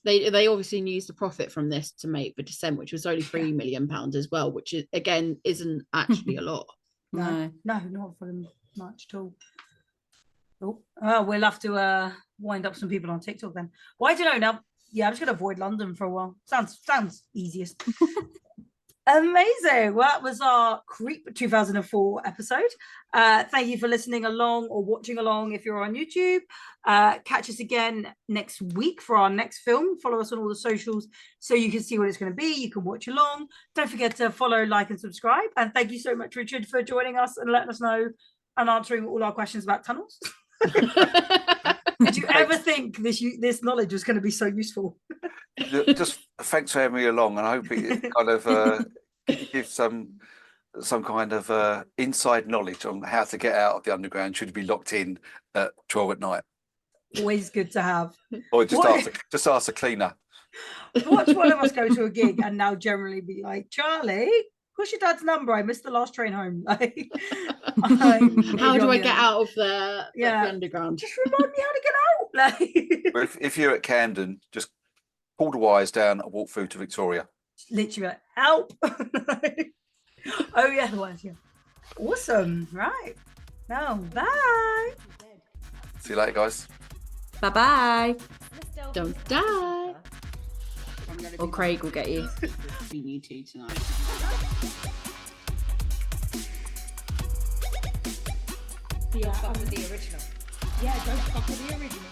they obviously used the profit from this to make The Descent, which was only £3 million as well, which is, again isn't actually a lot. No, not for them much at all. Oh, we'll have to wind up some people on TikTok then. Why do you know now? Yeah, I'm just gonna avoid London for a while. Sounds easiest. Amazing. Well, that was our Creep 2004 episode. Thank you for listening along or watching along if you're on YouTube. Catch us again next week for our next film. Follow us on all the socials so you can see what it's going to be. You can watch along. Don't forget to follow, like, and subscribe. And thank you so much, Richard, for joining us and letting us know and answering all our questions about tunnels. Did you ever think this knowledge was going to be so useful? Just thanks for having me along, and I hope it kind of gives some kind of inside knowledge on how to get out of the underground should you be locked in at 12 at night. Always good to have. Or just ask a cleaner. Watch one of us go to a gig and now generally be like, Charlie, what's your dad's number? I missed the last train home. Like, how do I get out of the underground? Just remind me how to get out. Like, if you're at Camden, just pull the wires down and walk through to Victoria. Literally, help. Oh yeah, the wires. Yeah. Awesome. Right. Now, bye. See you later, guys. Bye-bye. Don't die. Or Craig will get you. You two tonight. Yeah, fuck with the original. Yeah, don't fuck with the original.